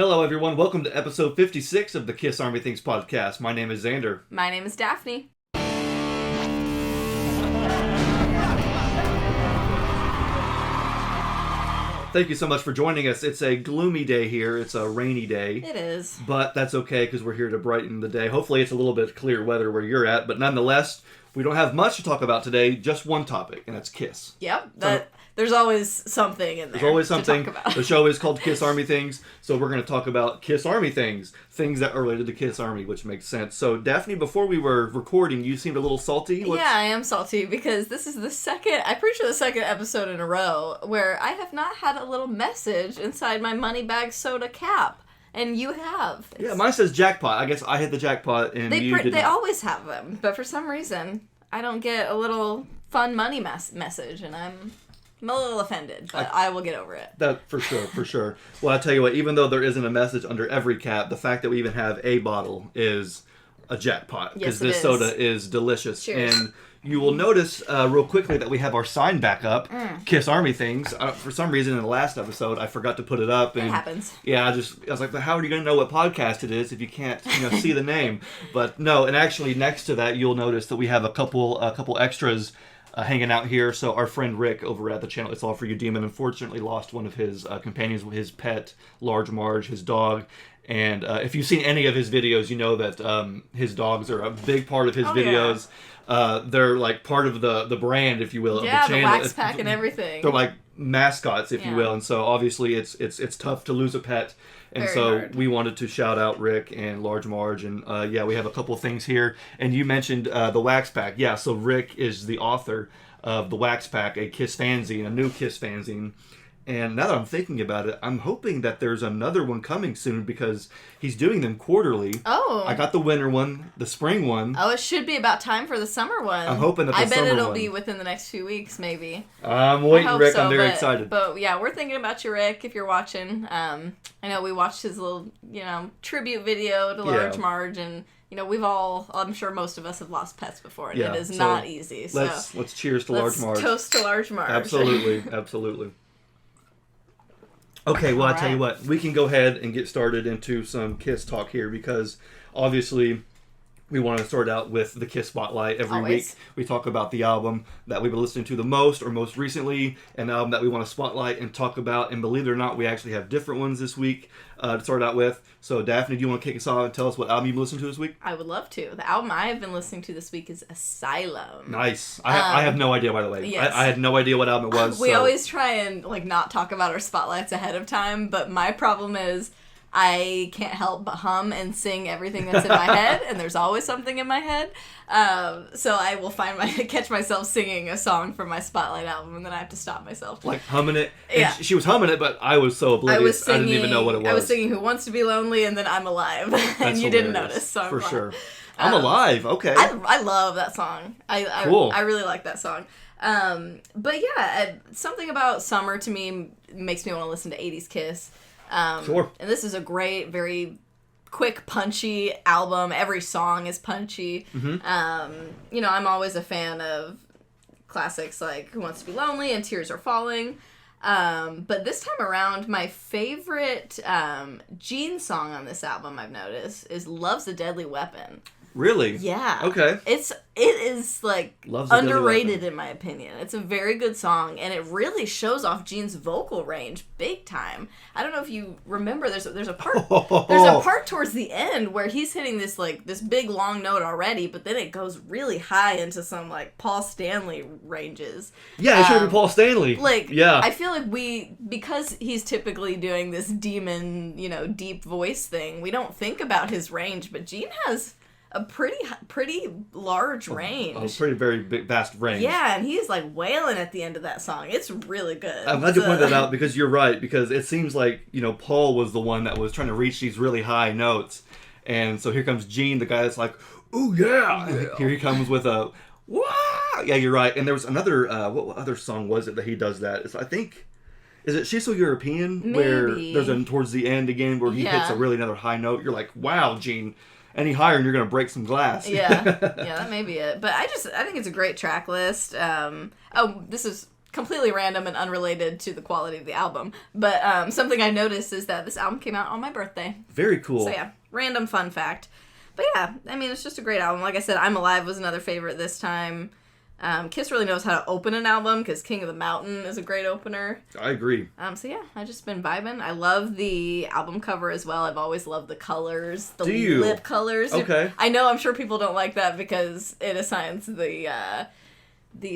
Hello, everyone. Welcome to episode 56 of the Kiss Army Things podcast. My name is Xander. My name is Daphne. Thank you so much for joining us. It's a gloomy day here. It's a rainy day. It is. But that's okay because we're here to brighten the day. Hopefully it's a little bit clear weather where you're at. But nonetheless, we don't have much to talk about today. Just one topic, and that's Kiss. Yep. There's always something in there. There's always something. To talk about. The show is called Kiss Army Things. So we're going to talk about Kiss Army things. Things that are related to Kiss Army, which makes sense. So Daphne, before we were recording, you seemed a little salty. Yeah, I am salty because this is the second episode in a row where I have not had a little message inside my Moneybag Soda cap. And you have. Yeah, mine says jackpot. I guess I hit the jackpot and you didn't. They always have them. But for some reason, I don't get a little fun money message. And I'm a little offended, but I will get over it. That for sure. Well, I tell you what, even though there isn't a message under every cap, the fact that we even have a bottle is a jackpot. Because this soda is delicious. Cheers. And you will notice real quickly that we have our sign back up, Kiss Army Things. For some reason in the last episode, I forgot to put it up. And it happens. Yeah, I was like, but how are you going to know what podcast it is if you can't see the name? But no, and actually next to that, you'll notice that we have a couple extras hanging out here. So our friend Rick over at the channel It's All For You Demon unfortunately lost one of his companions, his pet, Large Marge, his dog. And if you've seen any of his videos, you know that his dogs are a big part of his videos. Yeah. They're like part of the brand, if you will, of the channel. Yeah, the wax pack and everything. They're like mascots, if you will. And so obviously it's tough to lose a pet. And Very so hard. We wanted to shout out Rick and Large Marge. And we have a couple of things here. And you mentioned the wax pack. Yeah, so Rick is the author of the wax pack, a Kiss fanzine, a new Kiss fanzine. And now that I'm thinking about it, I'm hoping that there's another one coming soon because he's doing them quarterly. Oh. I got the winter one, the spring one. Oh, it should be about time for the summer one. I'm hoping that the summer one. I bet it'll be within the next few weeks, maybe. I'm waiting, Rick. I'm very excited. But yeah, we're thinking about you, Rick, if you're watching. I know we watched his little, tribute video to Large Marge, and I'm sure most of us have lost pets before, and it is not easy. So let's cheers to Large Marge. Toast to Large Marge. Absolutely. Okay, well, I tell you what, we can go ahead and get started into some Kiss talk here because obviously we want to start out with the Kiss Spotlight. Every week we talk about the album that we've been listening to the most or most recently, an album that we want to spotlight and talk about. And believe it or not, we actually have different ones this week to start out with. So Daphne, do you want to kick us off and tell us what album you've been listening to this week? I would love to. The album I have been listening to this week is Asylum. Nice. I have no idea, by the way. Yes. I had no idea what album it was. We always try and not talk about our spotlights ahead of time, but my problem is I can't help but hum and sing everything that's in my head, and there's always something in my head. So I will catch myself singing a song from my Spotlight album, and then I have to stop myself. Like humming it. Yeah. She was humming it, but I was so oblivious. I didn't even know what it was. I was singing Who Wants to Be Lonely, and then I'm Alive. And you didn't notice, so I'm for glad. Sure. I'm Alive, okay. I love that song. Cool. I really like that song. But yeah, something about summer to me makes me want to listen to 80s Kiss. Sure. And this is a great, very quick, punchy album. Every song is punchy. Mm-hmm. I'm always a fan of classics like Who Wants to Be Lonely and Tears Are Falling. But this time around, my favorite Gene song on this album, I've noticed, is Love's a Deadly Weapon. Really? Yeah. Okay. It is underrated in my opinion. It's a very good song, and it really shows off Gene's vocal range big time. I don't know if you remember. There's a part towards the end where he's hitting this big long note already, but then it goes really high into some Paul Stanley ranges. Yeah, it should be Paul Stanley. Yeah. I feel like because he's typically doing this demon, deep voice thing, we don't think about his range, but Gene has a pretty large range. A pretty very big, vast range. Yeah, and he's wailing at the end of that song. It's really good. I'm glad you pointed that out because you're right. Because it seems like Paul was the one that was trying to reach these really high notes, and so here comes Gene, the guy that's like, "Ooh yeah!" Here he comes with a "Wah!" Yeah, you're right. And there was another. What other song was it that he does that? I think. Is it She's So European? Maybe. Where there's towards the end again where he hits another high note. You're like, wow, Gene. Any higher and you're going to break some glass. Yeah, that may be it. But I think it's a great track list. This is completely random and unrelated to the quality of the album. But something I noticed is that this album came out on my birthday. Very cool. So yeah, random fun fact. But yeah, I mean, it's just a great album. Like I said, I'm Alive was another favorite this time. Kiss really knows how to open an album because King of the Mountain is a great opener. I agree. So yeah, I've just been vibing. I love the album cover as well. I've always loved the colors, the lip colors. Okay. I know I'm sure people don't like that because it assigns the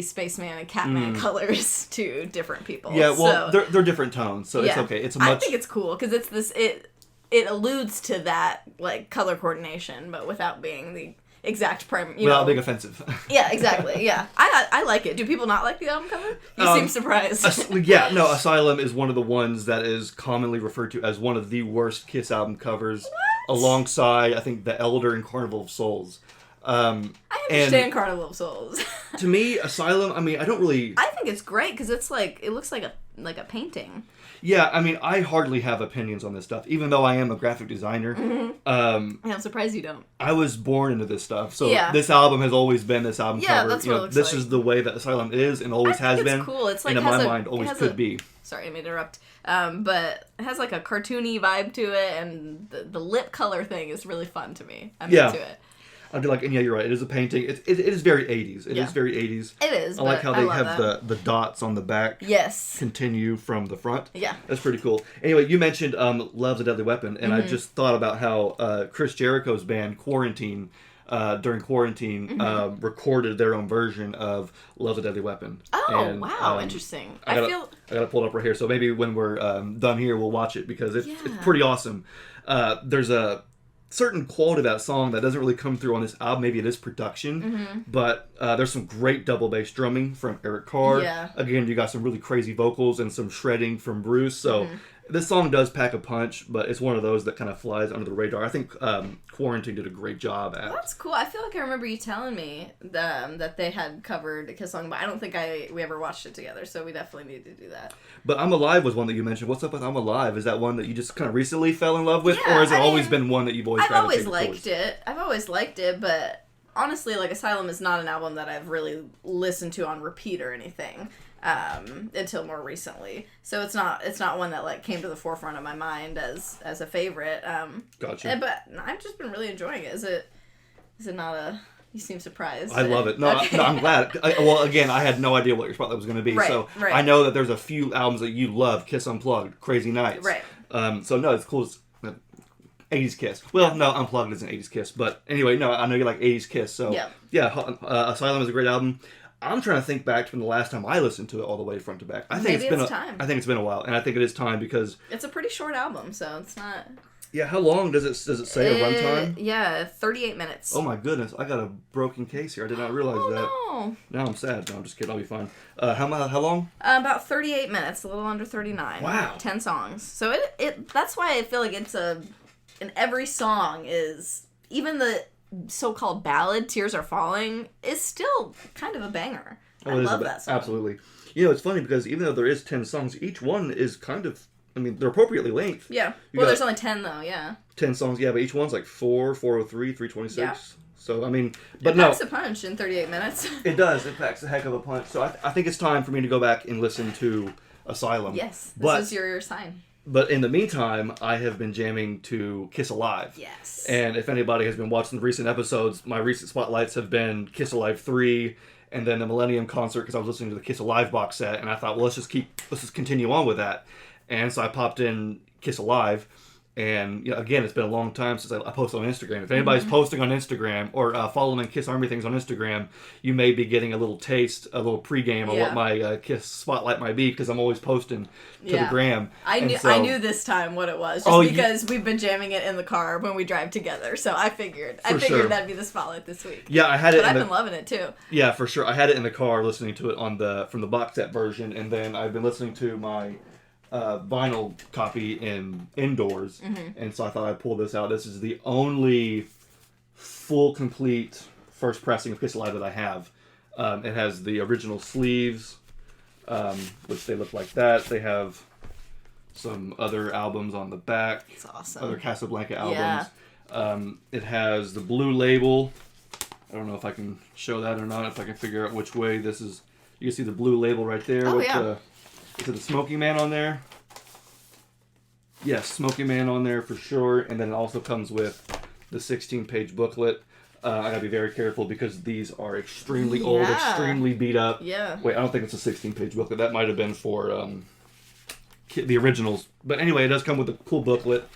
Spaceman and Catman colors to different people. Yeah, well, they're different tones, so it's okay. I think it's cool because it's this. It alludes to that like color coordination, but without being the exact without being offensive. Yeah, exactly. Yeah, I like it. Do people not like the album cover? You seem surprised. Asylum is one of the ones that is commonly referred to as one of the worst Kiss album covers, alongside I think The Elder and Carnival of Souls. I understand Carnival of Souls. To me, Asylum, I mean, I don't really... I think it's great because it's like, it looks like a painting. Yeah, I mean, I hardly have opinions on this stuff, even though I am a graphic designer. Mm-hmm. I'm surprised you don't. I was born into this stuff, so this album has always been this album cover. Yeah, that's what it looks this is the way that Asylum is and always has been. It's cool. It's like, and in my mind, always could be. Sorry, I may interrupt. But it has like a cartoony vibe to it, and the lip color thing is really fun to me. I'm into it. I'd be like, and yeah, you're right. It is a painting. It is very 80s. It is very 80s. It is. I like how they have the dots on the back. Yes. Continue from the front. Yeah. That's pretty cool. Anyway, you mentioned Love's a Deadly Weapon, and I just thought about how Chris Jericho's band Quarantine, during quarantine, recorded their own version of Love's a Deadly Weapon. Oh, and, wow. Interesting. I got it pulled up right here, so maybe when we're done here, we'll watch it, because it's pretty awesome. There's a certain quality of that song that doesn't really come through on this album. Maybe it is production, but there's some great double bass drumming from Eric Carr. Yeah. Again, you got some really crazy vocals and some shredding from Bruce. So this song does pack a punch, but it's one of those that kind of flies under the radar. I think Quarantine did a great job at. Well, that's cool. I feel like I remember you telling me that they had covered a Kiss song, but I don't think we ever watched it together, so we definitely need to do that. But I'm Alive was one that you mentioned. What's up with I'm Alive? Is that one that you just kind of recently fell in love with, or has it always been one that you've always gravitated towards? I've always liked it, but honestly, like, Asylum is not an album that I've really listened to on repeat or anything. Until more recently, so it's not one that like came to the forefront of my mind as a favorite. Gotcha. But I've just been really enjoying it. Is it not a? You seem surprised. I love it. No, I'm glad. Well, again, I had no idea what your spotlight was going to be. Right. I know that there's a few albums that you love: Kiss Unplugged, Crazy Nights. Right. So no, it's cool. 80s Kiss. Well, no, Unplugged isn't 80s Kiss, but anyway, no, I know you like 80s Kiss. So yeah, Asylum is a great album. I'm trying to think back from the last time I listened to it all the way front to back. I think it's time. I think it's been a while, and I think it is time because it's a pretty short album, so it's not. Yeah, how long does it say a runtime? Yeah, 38 minutes. Oh my goodness, I got a broken case here. I did not realize that. No. Now I'm sad. No, I'm just kidding. I'll be fine. How long? About 38 minutes, a little under 39. Wow. 10 songs. So it that's why I feel like it's and every song is, even the so-called ballad Tears Are Falling is still kind of a banger. I love that song. Absolutely. You know, it's funny because even though there is 10 songs, each one is kind of, I mean, they're appropriately length. Yeah. Well, there's only 10 though, yeah. 10 songs, yeah, but each one's like 403, 326. Yeah. So, I mean, but it packs a punch in 38 minutes. It does. It packs a heck of a punch. So I think it's time for me to go back and listen to Asylum. Yes. This is your sign. But in the meantime, I have been jamming to Kiss Alive. Yes. And if anybody has been watching the recent episodes, my recent spotlights have been Kiss Alive 3 and then the Millennium Concert, because I was listening to the Kiss Alive box set, and I thought, well, let's just continue on with that. And so I popped in Kiss Alive. And again, it's been a long time since I posted on Instagram. If anybody's posting on Instagram or following Kiss Army things on Instagram, you may be getting a little taste, a little pregame of what my Kiss spotlight might be, because I'm always posting to the gram. I knew this time what it was, just because we've been jamming it in the car when we drive together. So I figured that'd be the spotlight this week. Yeah, I had it. But I've been loving it too. Yeah, for sure. I had it in the car listening to it from the box set version, and then I've been listening to my vinyl copy indoors, and so I thought I'd pull this out. This is the only full, complete first pressing of Kiss Alive that I have. It has the original sleeves, which they look like that. They have some other albums on the back. That's awesome. Other Casablanca albums. Yeah. It has the blue label. I don't know if I can show that or not, if I can figure out which way this is. You can see the blue label right there with the Smoking Man on there. Yes, Smoking Man on there for sure. And then it also comes with the 16-page booklet. I gotta be very careful because these are extremely old, extremely beat up. Yeah. Wait, I don't think it's a 16-page booklet. That might have been for the originals. But anyway, it does come with a cool booklet.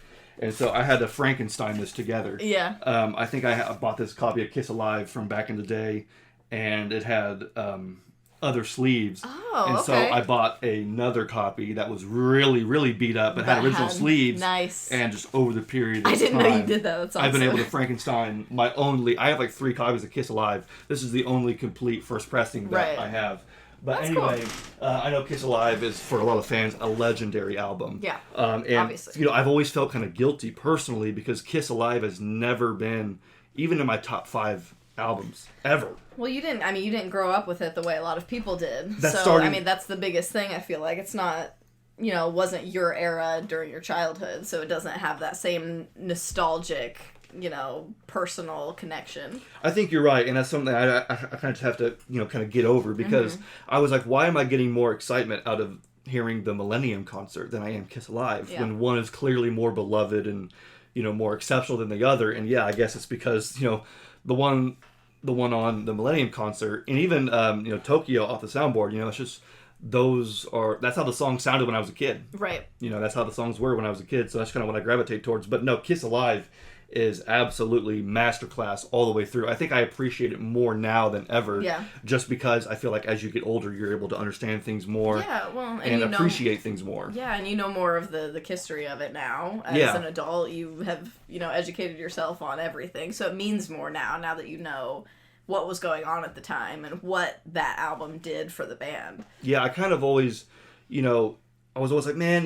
And so I had to Frankenstein this together. Yeah. I think I bought this copy of Kiss Alive from back in the day. And it had other sleeves. Oh, and so I bought another copy that was really, really beat up, but had original sleeves. Nice. And just over the period of time, I didn't know you did that. That's awesome. I've been able to Frankenstein I have like 3 copies of Kiss Alive. This is the only complete first pressing that I have. But That's anyway, cool. I know Kiss Alive is, for a lot of fans, a legendary album. Yeah, and, obviously. I've always felt kind of guilty personally because Kiss Alive has never been, even in my top 5 albums ever. Well, you didn't grow up with it the way a lot of people did. That's the biggest thing. I feel like it's not, wasn't your era during your childhood, so it doesn't have that same nostalgic, personal connection. I think you're right, and that's something I kind of have to, kind of get over because I was like, why am I getting more excitement out of hearing the Millennium concert than I am Kiss Alive when one is clearly more beloved and, more exceptional than the other? And I guess it's because, the one on the Millennium concert, and even Tokyo off the soundboard, it's just that's how the song sounded when I was a kid. Right. That's how the songs were when I was a kid, so that's kind of what I gravitate towards. But no, Kiss Alive is absolutely masterclass all the way through. I think I appreciate it more now than ever. Yeah. Just because I feel like as you get older, you're able to understand things more. Yeah, well, and appreciate things more. Yeah, and you know more of the history of it now. As an adult, you have, educated yourself on everything. So it means more now that you know what was going on at the time and what that album did for the band. Yeah, I kind of always, I was always like, man,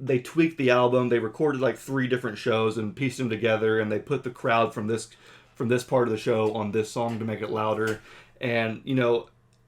they tweaked the album. They recorded like 3 different shows and pieced them together, and they put the crowd from this part of the show on this song to make it louder. And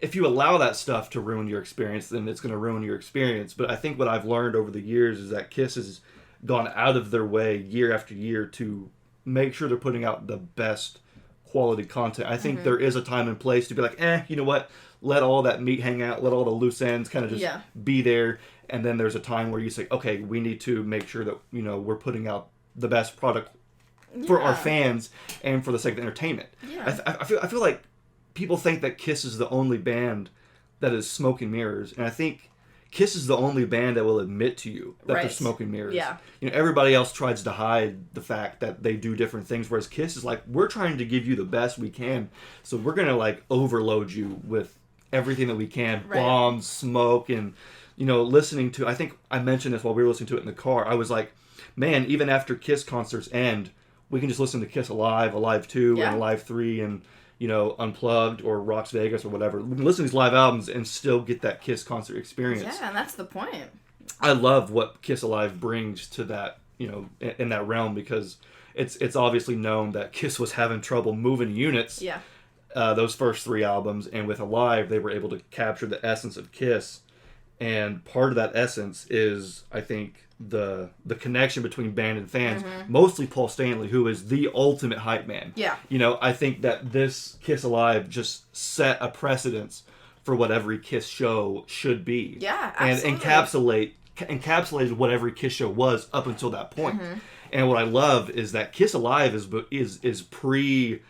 if you allow that stuff to ruin your experience, then it's going to ruin your experience. But I think what I've learned over the years is that Kiss has gone out of their way year after year to make sure they're putting out the best quality content. I think there is a time and place to be like, you know what? Let all that meat hang out. Let all the loose ends kind of just be there. And then there's a time where you say, okay, we need to make sure that, we're putting out the best product for our fans and for the sake of entertainment. Yeah. I feel like people think that Kiss is the only band that is smoke and mirrors. And I think Kiss is the only band that will admit to you that they're smoke and mirrors. Yeah. Everybody else tries to hide the fact that they do different things, whereas Kiss is like, we're trying to give you the best we can. So we're going to like overload you with everything that we can. Right. Bombs, smoke, and listening to, I think I mentioned this while we were listening to it in the car, I was like, man, even after Kiss concerts end, we can just listen to Kiss Alive, Alive 2, and Alive 3, and, Unplugged, or Rocks Vegas, or whatever. We can listen to these live albums and still get that Kiss concert experience. Yeah, and that's the point. I love what Kiss Alive brings to that, in that realm, because it's obviously known that Kiss was having trouble moving units. Yeah. Those first 3 albums, and with Alive, they were able to capture the essence of Kiss. And part of that essence is, I think, the connection between band and fans. Mostly Paul Stanley, who is the ultimate hype man. Yeah. I think that this Kiss Alive just set a precedence for what every Kiss show should be. Yeah, absolutely. And encapsulated what every Kiss show was up until that point. And what I love is that Kiss Alive is pre...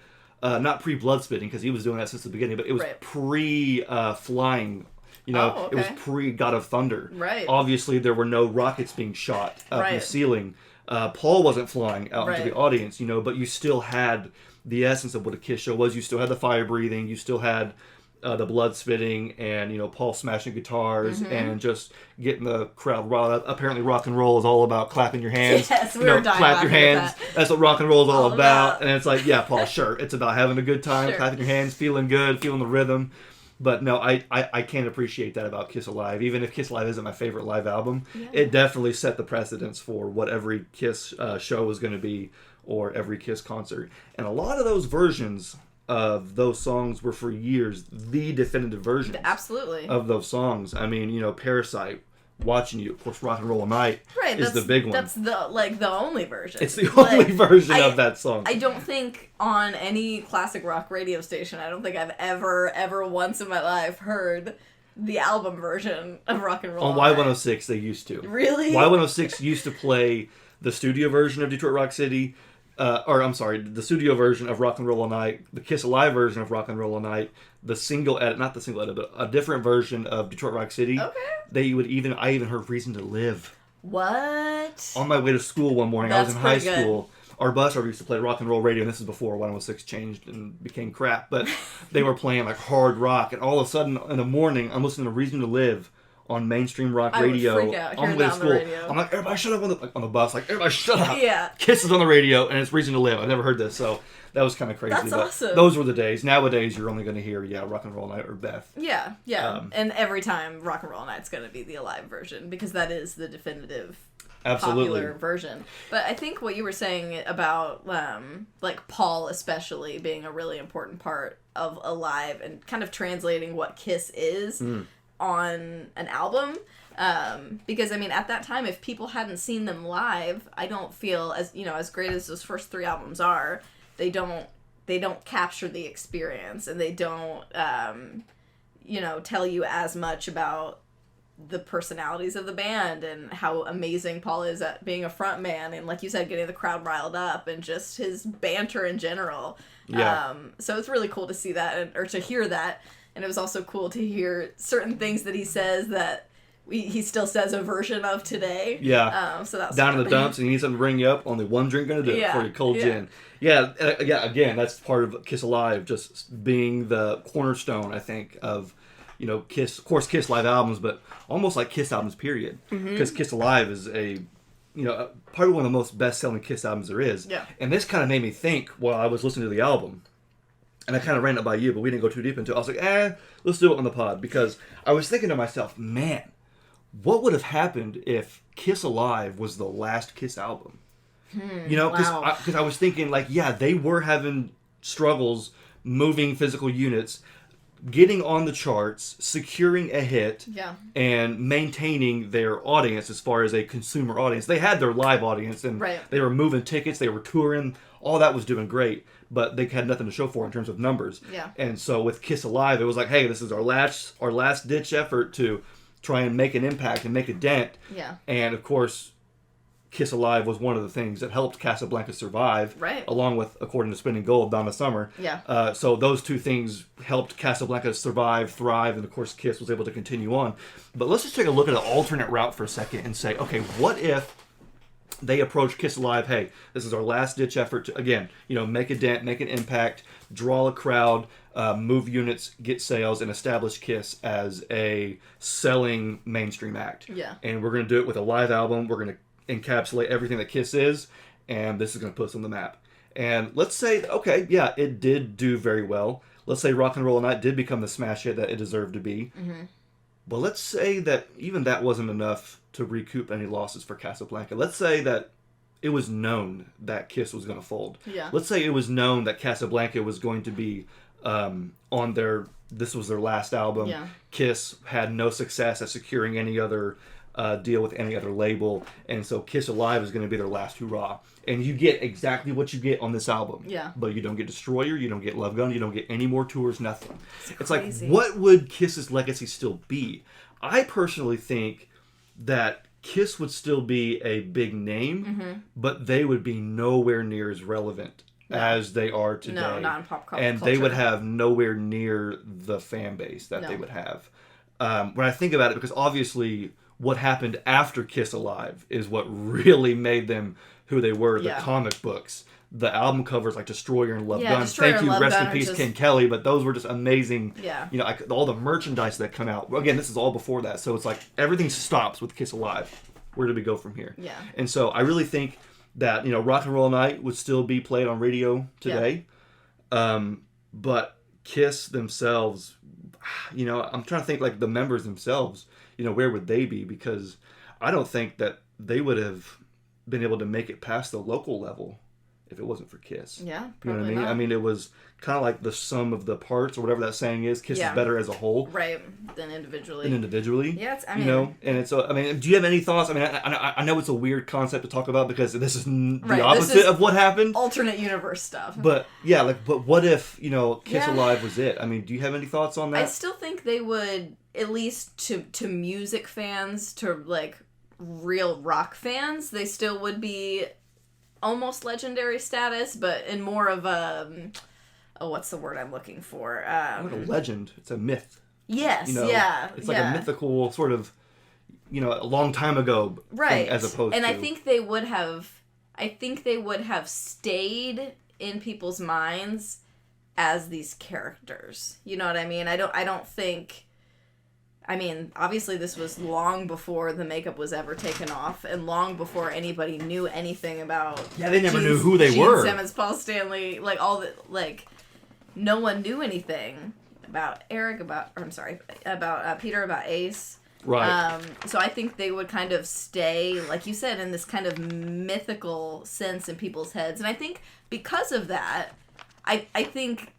not pre-blood spitting, because he was doing that since the beginning, but it was pre-flying. It was pre-God of Thunder. Right. Obviously, there were no rockets being shot up in the ceiling. Paul wasn't flying out into the audience, but you still had the essence of what a Kiss show was. You still had the fire breathing. You still had the blood spitting, and Paul smashing guitars and just getting the crowd riled up. Apparently, rock and roll is all about clapping your hands. Yes, we were dying. Clap your hands. That's what rock and roll is all about. And it's like, yeah, Paul, sure, it's about having a good time, clapping your hands, feeling good, feeling the rhythm. But no, I can't appreciate that about Kiss Alive. Even if Kiss Alive isn't my favorite live album, it definitely set the precedence for what every Kiss show was going to be, or every Kiss concert. And a lot of those versions of those songs were for years the definitive versions. Absolutely. Of those songs. I mean, Parasite, Watching You, of course, Rock and Roll All Night is the big one. That's the only version. It's the only version of that song. I don't think on any classic rock radio station, I don't think I've ever once in my life heard the album version of Rock and Roll On All Night. Y106, they used to. Really? Y106 used to play the studio version of Detroit Rock City, the studio version of Rock and Roll All Night, the Kiss Alive version of Rock and Roll All Night, the single edit, not the single edit, but a different version of Detroit Rock City. Okay. I even heard Reason to Live. What? On my way to school one morning, That's I was in high pretty school. Our bus driver used to play rock and roll radio, and this is before 106 changed and became crap, but they were playing like hard rock, and all of a sudden in the morning, I'm listening to Reason to Live on mainstream rock radio. I would freak out on the way to school. I'm like, everybody shut up on the bus, like, everybody shut up. Yeah. Kiss is on the radio, and it's Reason to Live. I've never heard this, so that was kind of crazy. That's awesome. Those were the days. Nowadays, you're only going to hear, Rock and Roll Night or Beth. Yeah. And every time Rock and Roll Night's going to be the Alive version, because that is the definitive popular version. But I think what you were saying about like Paul especially being a really important part of Alive and kind of translating what Kiss is on an album, because I mean at that time, if people hadn't seen them live, I don't feel as great as those first 3 albums are, they don't capture the experience, and they don't tell you as much about the personalities of the band and how amazing Paul is at being a front man, and like you said, getting the crowd riled up, and just his banter in general. Yeah. So it's really cool to see that, or to hear that, and it was also cool to hear certain things that he says that he still says a version of today. Yeah. So that's down in the dumps, and you need something to bring you up. Only one drink gonna do it for your cold gin. Yeah. Again, that's part of Kiss Alive, just being the cornerstone, I think, of Kiss, of course, Kiss live albums, but almost like Kiss albums, period. Because Kiss Alive is probably one of the most best-selling Kiss albums there is. Yeah. And this kind of made me think while I was listening to the album, and I kind of ran it by you, but we didn't go too deep into it. I was like, let's do it on the pod, because I was thinking to myself, man, what would have happened if Kiss Alive was the last Kiss album? Because I was thinking, like, they were having struggles moving physical units, getting on the charts, securing a hit, and maintaining their audience as far as a consumer audience. They had their live audience, and they were moving tickets, they were touring, all that was doing great, but they had nothing to show for in terms of numbers. Yeah. And so with Kiss Alive, it was like, hey, this is our last ditch effort to try and make an impact and make a dent. Yeah. And of course, Kiss Alive was one of the things that helped Casablanca survive, along with, according to Spinning Gold, Donna Summer. Yeah. So those two things helped Casablanca survive, thrive, and of course Kiss was able to continue on. But let's just take a look at an alternate route for a second and say, okay, what if they approach Kiss Alive, hey, this is our last ditch effort to, again, make a dent, make an impact, draw a crowd, move units, get sales, and establish Kiss as a selling mainstream act. Yeah. And we're going to do it with a live album. We're going to encapsulate everything that Kiss is, and this is going to put us on the map. And let's say, okay, it did do very well. Let's say Rock and Roll All Night did become the smash hit that it deserved to be. Mm-hmm. But let's say that even that wasn't enough to recoup any losses for Casablanca. Let's say that it was known that Kiss was going to fold. Yeah. Let's say it was known that Casablanca was going to be this was their last album. Yeah. Kiss had no success at securing any other deal with any other label, and so Kiss Alive is going to be their last hurrah. And you get exactly what you get on this album. Yeah. But you don't get Destroyer, you don't get Love Gun, you don't get any more tours, nothing. It's like, what would Kiss's legacy still be? I personally think that Kiss would still be a big name, but they would be nowhere near as relevant as they are today. No, not in pop culture. And they would have nowhere near the fan base that they would have. When I think about it, because obviously what happened after Kiss Alive is what really made them who they were. The comic books, the album covers like Destroyer and Love Gun. Thank you, rest in peace, Ken Kelly. But those were just amazing. Yeah. All the merchandise that come out. Again, this is all before that, so it's like everything stops with Kiss Alive. Where do we go from here? Yeah. And so I really think that Rock and Roll Night would still be played on radio today, but Kiss themselves, I'm trying to think like the members themselves. Where would they be? Because I don't think that they would have been able to make it past the local level if it wasn't for Kiss. Yeah, you know what I mean? not. I mean, it was kind of like the sum of the parts, or whatever that saying is. Kiss is better as a whole, right? Than individually. Yeah, I mean, and it's. I mean, do you have any thoughts? I mean, I know it's a weird concept to talk about because this is the opposite of what happened. Alternate universe stuff. But yeah, but what if Kiss Alive was it? I mean, do you have any thoughts on that? I still think they would, at least to music fans, to like real rock fans, they still would be almost legendary status, but in more of a what's the word I'm looking for? Not a legend. It's a myth. Yes. It's like a mythical sort of, a long time ago thing, as opposed to. And I think they would have. I think they would have stayed in people's minds as these characters. You know what I mean? I don't think. I mean, obviously this was long before the makeup was ever taken off, and long before anybody knew anything about. Yeah, they never knew who they were. Gene Simmons, Paul Stanley, no one knew anything about Eric, about Peter, about Ace. Right. So I think they would kind of stay, like you said, in this kind of mythical sense in people's heads, and I think because of that, I think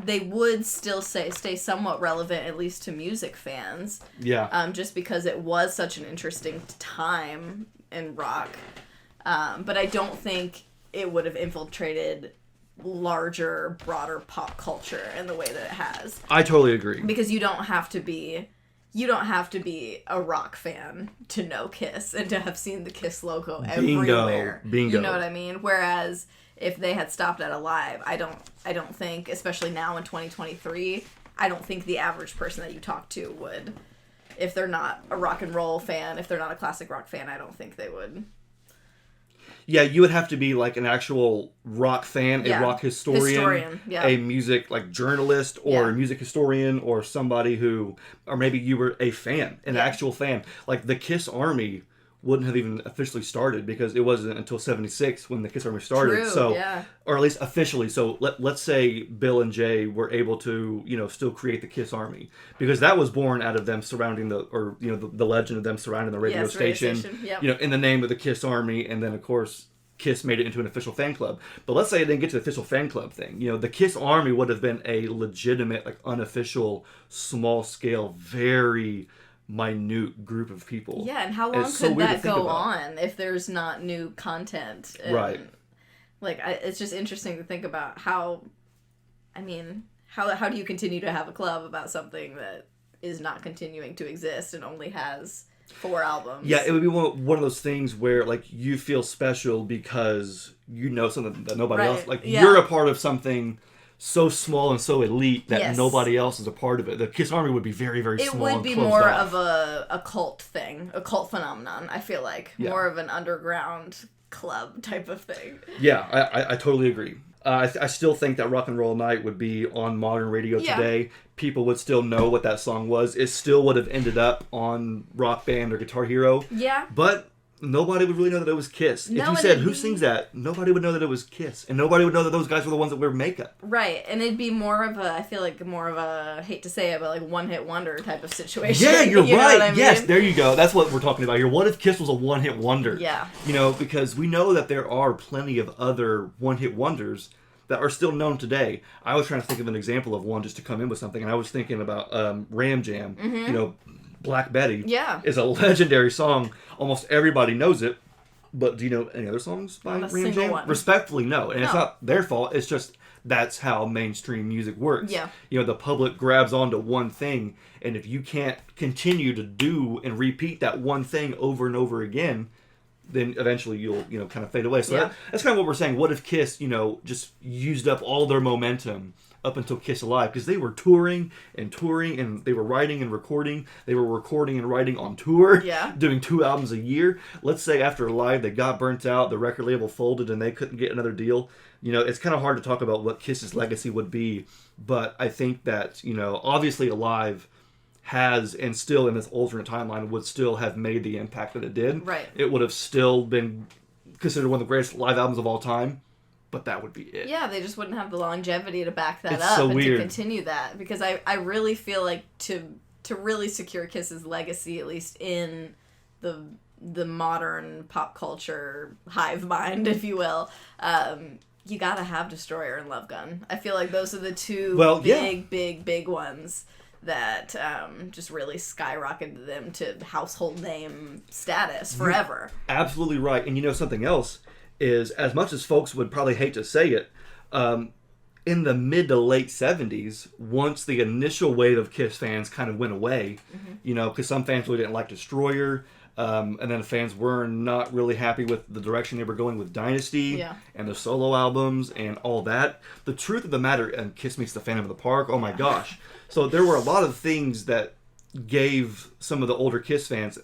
they would still stay somewhat relevant, at least to music fans. Yeah. Just because it was such an interesting time in rock. But I don't think it would have infiltrated larger, broader pop culture in the way that it has. I totally agree. Because you don't have to be a rock fan to know Kiss and to have seen the Kiss logo everywhere. Bingo. You know what I mean? Whereas if they had stopped at Alive, I don't think, especially now in 2023, I don't think the average person that you talk to would, if they're not a rock and roll fan, if they're not a classic rock fan, I don't think they would. Yeah, you would have to be like an actual rock fan, a rock historian, a music journalist, or a music historian, or somebody who, or maybe you were a fan, an actual fan. Like the Kiss Army wouldn't have even officially started because it wasn't until 76 when the Kiss Army started. True, so, yeah. Or at least officially. So let's say Bill and Jay were able to, still create the Kiss Army because that was born out of them surrounding the legend of them surrounding the radio station, Yep. In the name of the Kiss Army. And then of course, Kiss made it into an official fan club. But let's say it didn't get to the official fan club thing. The Kiss Army would have been a legitimate, unofficial, small scale, very minute group of people. Yeah, and how long could that go on if there's not new content? And, right. It's just interesting to think about how do you continue to have a club about something that is not continuing to exist and only has 4 albums? Yeah, it would be one of those things where, you feel special because you know something that nobody else... You're a part of something so small and so elite that nobody else is a part of it. The Kiss Army would be very, very small. It would be more of a cult thing, a cult phenomenon, I feel like. Yeah. More of an underground club type of thing. Yeah, I totally agree. I still think that Rock and Roll Night would be on modern radio today. People would still know what that song was. It still would have ended up on Rock Band or Guitar Hero. Yeah. But nobody would really know that it was Kiss. If you said, who sings that? Nobody would know that it was Kiss. And nobody would know that those guys were the ones that wear makeup. Right. And it'd be more of a, I feel like more of a, I hate to say it, but one-hit wonder type of situation. Yeah, you're right. I mean? Yes, there you go. That's what we're talking about here. What if Kiss was a one-hit wonder? Yeah. Because we know that there are plenty of other one-hit wonders that are still known today. I was trying to think of an example of one just to come in with something, and I was thinking about Ram Jam. Mm-hmm. Black Betty is a legendary song. Almost everybody knows it. But do you know any other songs by Ram Jam? One. Respectfully, no. And it's not their fault. It's just that's how mainstream music works. Yeah. The public grabs onto one thing, and if you can't continue to do and repeat that one thing over and over again, then eventually you'll kind of fade away. So that's kind of what we're saying. What if Kiss just used up all their momentum up until Kiss Alive, because they were touring, and they were writing and recording. They were recording and writing on tour, doing 2 albums a year. Let's say after Alive, they got burnt out, the record label folded, and they couldn't get another deal. It's kind of hard to talk about what Kiss's legacy would be, but I think that, obviously Alive has, and still in this alternate timeline, would still have made the impact that it did. Right. It would have still been considered one of the greatest live albums of all time. But that would be it. Yeah, they just wouldn't have the longevity to back that up and to continue that. Because I really feel like to really secure Kiss's legacy, at least in the the modern pop culture hive mind, if you will, you gotta have Destroyer and Love Gun. I feel like those are the two big ones that just really skyrocketed them to household name status forever. You're absolutely right. And you know something else is, as much as folks would probably hate to say it, in the mid to late 70s, once the initial wave of Kiss fans kind of went away, you know, because some fans really didn't like Destroyer, and then the fans were not really happy with the direction they were going with Dynasty and the solo albums and all that. The truth of the matter, and Kiss meets the Phantom of the Park, oh my gosh. So there were a lot of things that gave some of the older Kiss fans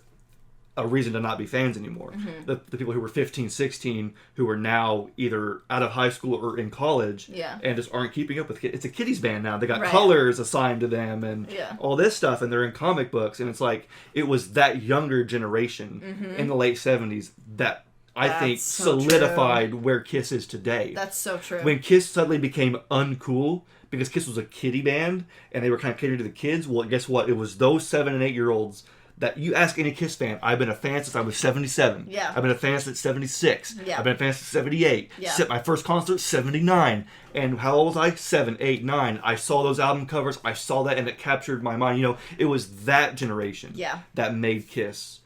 a reason to not be fans anymore. The people who were 15, 16, who are now either out of high school or in college and just aren't keeping up with Kiss. It's a kiddies band now. They got colors assigned to them and all this stuff, and they're in comic books. And it's like, it was that younger generation in the late 70s that I think solidified where Kiss is today. That's so true. When Kiss suddenly became uncool, because Kiss was a kiddie band, and they were kind of catering to the kids, well, guess what? It was those 7 and 8 year olds that you ask any Kiss fan. I've been a fan since I was 77. Yeah. I've been a fan since 76. Yeah. I've been a fan since 78. Yeah. My first concert, 79. And how old was I? 7, 8, 9. I saw those album covers. I saw that, and it captured my mind. You know, it was that generation that made Kiss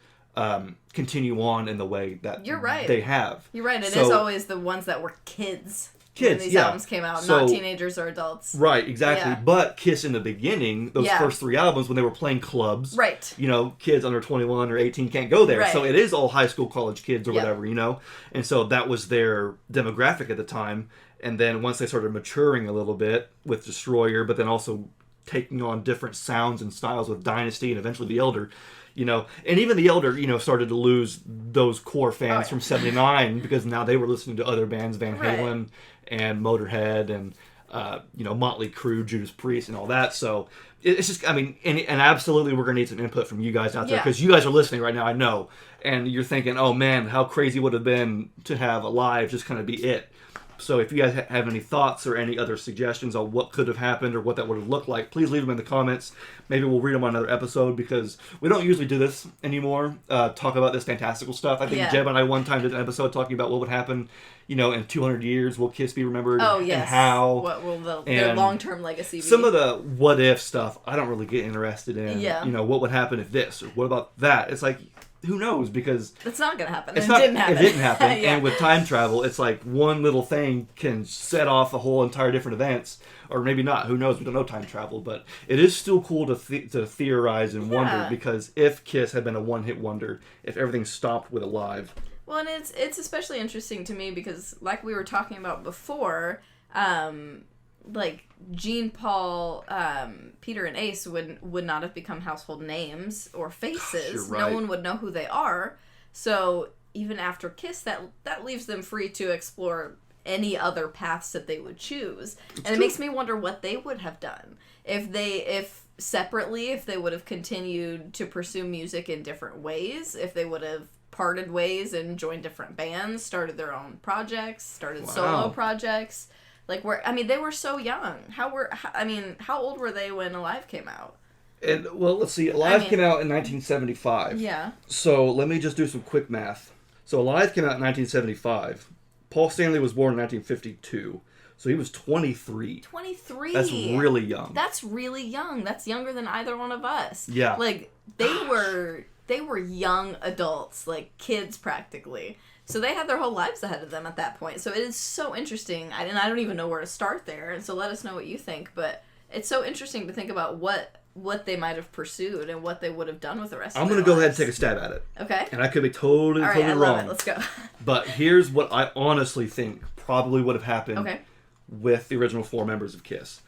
continue on in the way that they have. You're right. It is always the ones that were kids. When these albums came out, so, not teenagers or adults. Right, exactly. Yeah. But Kiss in the beginning, those first 3 albums, when they were playing clubs, you know, kids under 21 or 18 can't go there. So it is all high school, college kids or whatever, you know? And so that was their demographic at the time. And then once they started maturing a little bit with Destroyer, but then also taking on different sounds and styles with Dynasty and eventually The Elder, you know, and even The Elder, you know, started to lose those core fans from 79 because now they were listening to other bands, Van Halen and Motorhead and, you know, Motley Crue, Judas Priest and all that. So it's just, I mean, and absolutely we're going to need some input from you guys out there because you guys are listening right now, I know. And you're thinking, oh man, how crazy would it have been to have Alive just kind of be it. So if you guys have any thoughts or any other suggestions on what could have happened or what that would have looked like, please leave them in the comments. Maybe we'll read them on another episode because we don't usually do this anymore, talk about this fantastical stuff. I think Jeb and I one time did an episode talking about what would happen, you know, in 200 years. Will Kiss be remembered? And how? What will their long-term legacy be? Some of the what-if stuff I don't really get interested in. Yeah. You know, what would happen if this or what about that? It's like, who knows? Because it's not going to happen. It didn't happen. And with time travel, it's like one little thing can set off a whole entire different events, or maybe not. Who knows? We don't know time travel, but it is still cool to theorize and wonder because if Kiss had been a one-hit wonder, if everything stopped with Alive. Well, and it's especially interesting to me because, like we were talking about before, like Gene, Paul, Peter, and Ace would not have become household names or faces. Right. No one would know who they are. So even after Kiss, that leaves them free to explore any other paths that they would choose. It makes me wonder what they would have done if separately, if they would have continued to pursue music in different ways, if they would have parted ways and joined different bands, started their own projects, started solo projects. Like, they were so young. How old were they when Alive came out? And well, let's see. Alive came out in 1975. Yeah. So let me just do some quick math. So Alive came out in 1975. Paul Stanley was born in 1952. So he was 23. 23. That's really young. That's really young. That's younger than either one of us. Yeah. Like, they were young adults, like kids practically. So they had their whole lives ahead of them at that point. So it is so interesting. I don't even know where to start there. And so let us know what you think. But it's so interesting to think about what they might have pursued and what they would have done with the rest of their lives. I'm going to go ahead and take a stab at it. Okay. And I could be totally I wrong. love it. Let's go. But here's what I honestly think probably would have happened with the original 4 members of Kiss.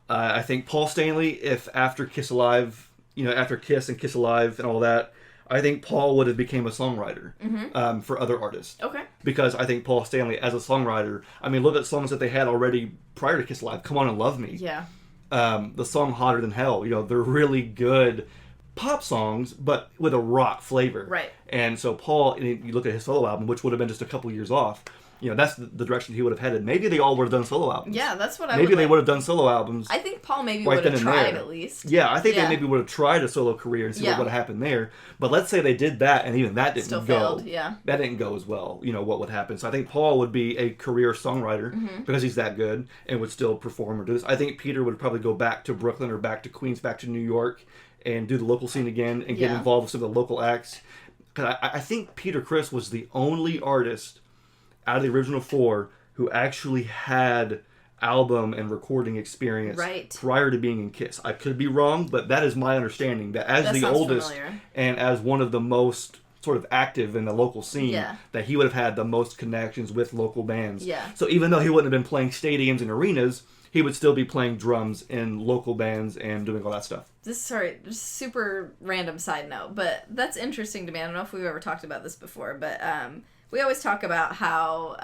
I think Paul Stanley, if after Kiss Alive, you know, after Kiss and Kiss Alive and all that, I think Paul would have became a songwriter for other artists. Okay. Because I think Paul Stanley, as a songwriter, look at songs that they had already prior to Kiss Alive. Come On and Love Me. Yeah. The song Hotter Than Hell. You know, they're really good pop songs, but with a rock flavor. Right. And so Paul, and you look at his solo album, which would have been just a couple years off, that's the direction he would have headed. Maybe they all would have done solo albums. Yeah, that's what I Maybe they like. would have done solo albums. I think Paul maybe would have tried at least. Yeah, I think they maybe would have tried a solo career and see what would have happened there. But let's say they did that, and even that didn't Still go. failed, yeah. That didn't go as well. What would happen? So I think Paul would be a career songwriter because he's that good and would still perform or do this. I think Peter would probably go back to Brooklyn or back to Queens, back to New York, and do the local scene again and get involved with some of the local acts. Because I think Peter Criss was the only artist out of the original 4 who actually had album and recording experience prior to being in Kiss. I could be wrong, but that is my understanding, that as the oldest and as one of the most sort of active in the local scene, that he would have had the most connections with local bands. So even though he wouldn't have been playing stadiums and arenas, he would still be playing drums in local bands and doing all that stuff. Just super random side note, but that's interesting to me. I don't know if we've ever talked about this before, but we always talk about how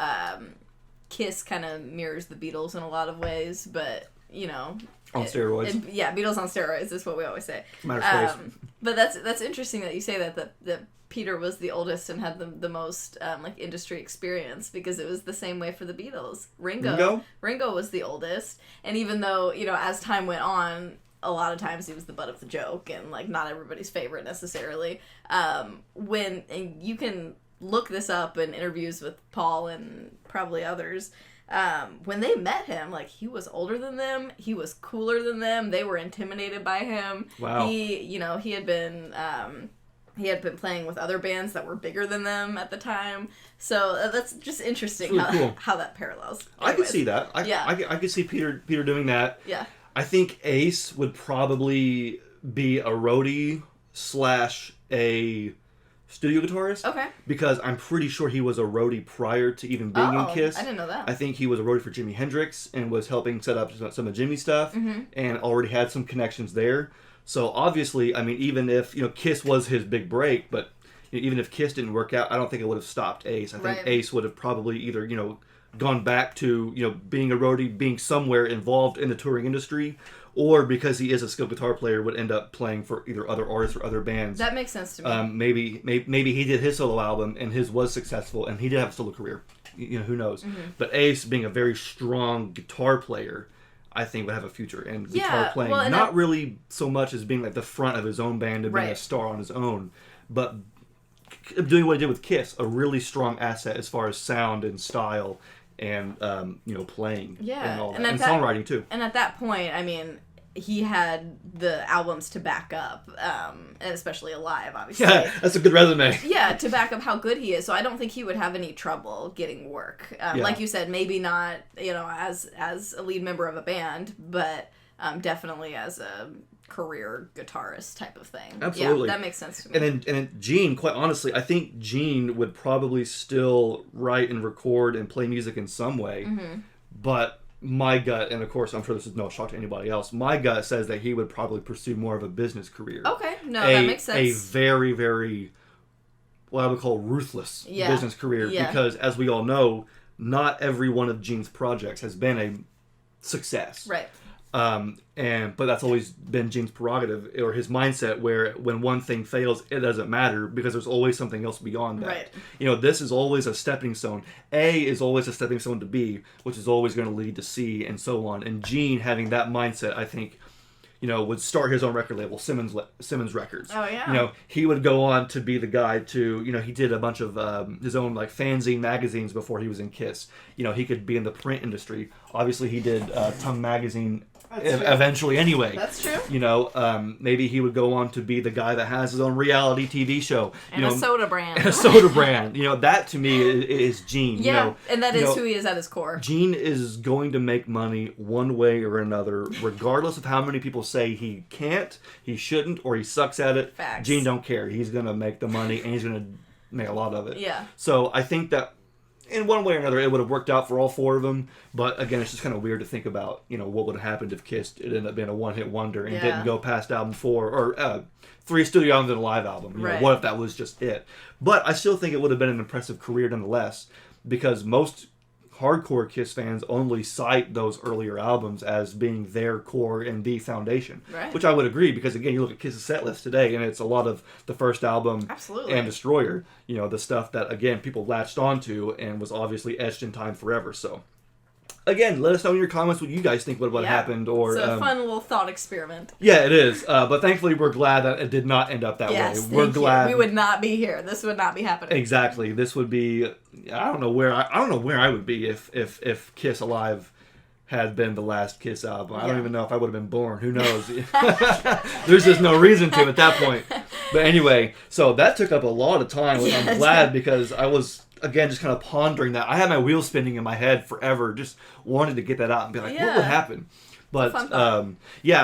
Kiss kind of mirrors the Beatles in a lot of ways, but, on steroids. Beatles on steroids is what we always say. Matter of space. But that's interesting that you say that Peter was the oldest and had the most industry experience, because it was the same way for the Beatles. Ringo was the oldest, and even though as time went on, a lot of times he was the butt of the joke and not everybody's favorite necessarily. And you can look this up in interviews with Paul and probably others. When they met him, he was older than them, he was cooler than them, they were intimidated by him. Wow. He had been playing with other bands that were bigger than them at the time. So that's just interesting how that parallels. Anyways. I could see that. I could see Peter doing that. Yeah. I think Ace would probably be a roadie / a studio guitarist. Okay. Because I'm pretty sure he was a roadie prior to even being in Kiss. I didn't know that. I think he was a roadie for Jimi Hendrix and was helping set up some of Jimmy's stuff and already had some connections there. So obviously, even if Kiss was his big break, but even if Kiss didn't work out, I don't think it would have stopped Ace. I think Ace would have probably either gone back to being a roadie, being somewhere involved in the touring industry, or because he is a skilled guitar player, would end up playing for either other artists or other bands. That makes sense to me. Maybe he did his solo album and his was successful, and he did have a solo career. Who knows? But Ace, being a very strong guitar player, I think would have a future in guitar playing. Well, not really so much as being the front of his own band and being a star on his own, but doing what he did with Kiss, a really strong asset as far as sound and style and playing and all that. And songwriting too. And at that point, he had the albums to back up, and especially Alive, obviously. Yeah, that's a good resume. Yeah, to back up how good he is. So I don't think he would have any trouble getting work. Like you said, maybe not, as a lead member of a band, but definitely as a career guitarist type of thing. Absolutely. Yeah, that makes sense to me. And then Gene, quite honestly, I think Gene would probably still write and record and play music in some way, but my gut, and of course I'm sure this is no shock to anybody else, my gut says that he would probably pursue more of a business career. Okay, that makes sense. A very, very, what I would call ruthless business career, because as we all know, not every one of Gene's projects has been a success. Right. But that's always been Gene's prerogative or his mindset, where when one thing fails, it doesn't matter because there's always something else beyond that. Right. This is always a stepping stone. A is always a stepping stone to B, which is always going to lead to C, and so on. And Gene, having that mindset, I think, would start his own record label, Simmons Records. Oh, yeah. He would go on to be the guy to, he did a bunch of his own fanzine magazines before he was in Kiss. He could be in the print industry. Obviously, he did Tongue Magazine eventually anyway. That's true. Maybe he would go on to be the guy that has his own reality TV show. And a soda brand. And a soda brand. That to me is Gene. Yeah, and that is who he is at his core. Gene is going to make money one way or another, regardless of how many people say he can't, he shouldn't, or he sucks at it. Facts. Gene don't care. He's going to make the money, and he's going to make a lot of it. Yeah. So I think that in one way or another, it would have worked out for all 4 of them. But again, it's just kind of weird to think about, what would have happened if Kiss it ended up being a one-hit wonder and didn't go past album 4 or 3 studio albums and a live album. What if that was just it? But I still think it would have been an impressive career nonetheless, because most hardcore Kiss fans only cite those earlier albums as being their core and the foundation. Right. Which I would agree, because again, you look at Kiss's set list today, and it's a lot of the first album Absolutely. and Destroyer. You know, the stuff that, again, people latched onto and was obviously etched in time forever. So, again, let us know in your comments what you guys think what happened. Or it's a fun little thought experiment. Yeah, it is. But thankfully, we're glad that it did not end up that way. We're glad. We would not be here. This would not be happening. Exactly. This would be. I don't know where I would be if Kiss Alive had been the last Kiss album. I don't even know if I would have been born. Who knows? There's just no reason to at that point. But anyway, so that took up a lot of time, which I'm glad, because I was, again, just kind of pondering that. I had my wheels spinning in my head forever, just wanted to get that out and be like, what would happen? But,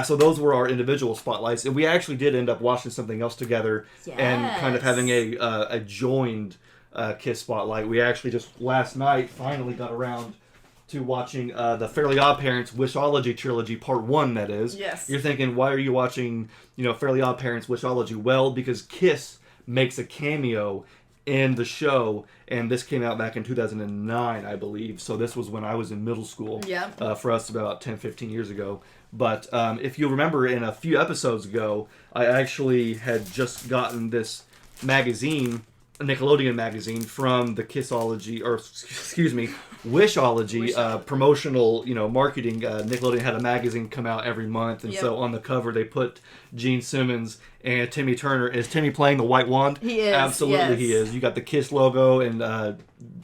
so those were our individual spotlights. And we actually did end up watching something else together and kind of having a joined Kiss spotlight. We actually just last night finally got around to watching the Fairly OddParents Wishology trilogy, part 1, that is. Yes. You're thinking, why are you watching, Fairly OddParents Wishology? Well, because Kiss makes a cameo in the show, and this came out back in 2009, I believe. So this was when I was in middle school. Yeah. For us, about 10, 15 years ago. But if you remember, in a few episodes ago, I actually had just gotten this magazine, a Nickelodeon magazine, from the Kissology, or excuse me, Wishology promotional, marketing. Nickelodeon had a magazine come out every month, and so on the cover they put Gene Simmons and Timmy Turner. Is Timmy playing the white wand? He is. Absolutely, he is. You got the Kiss logo and and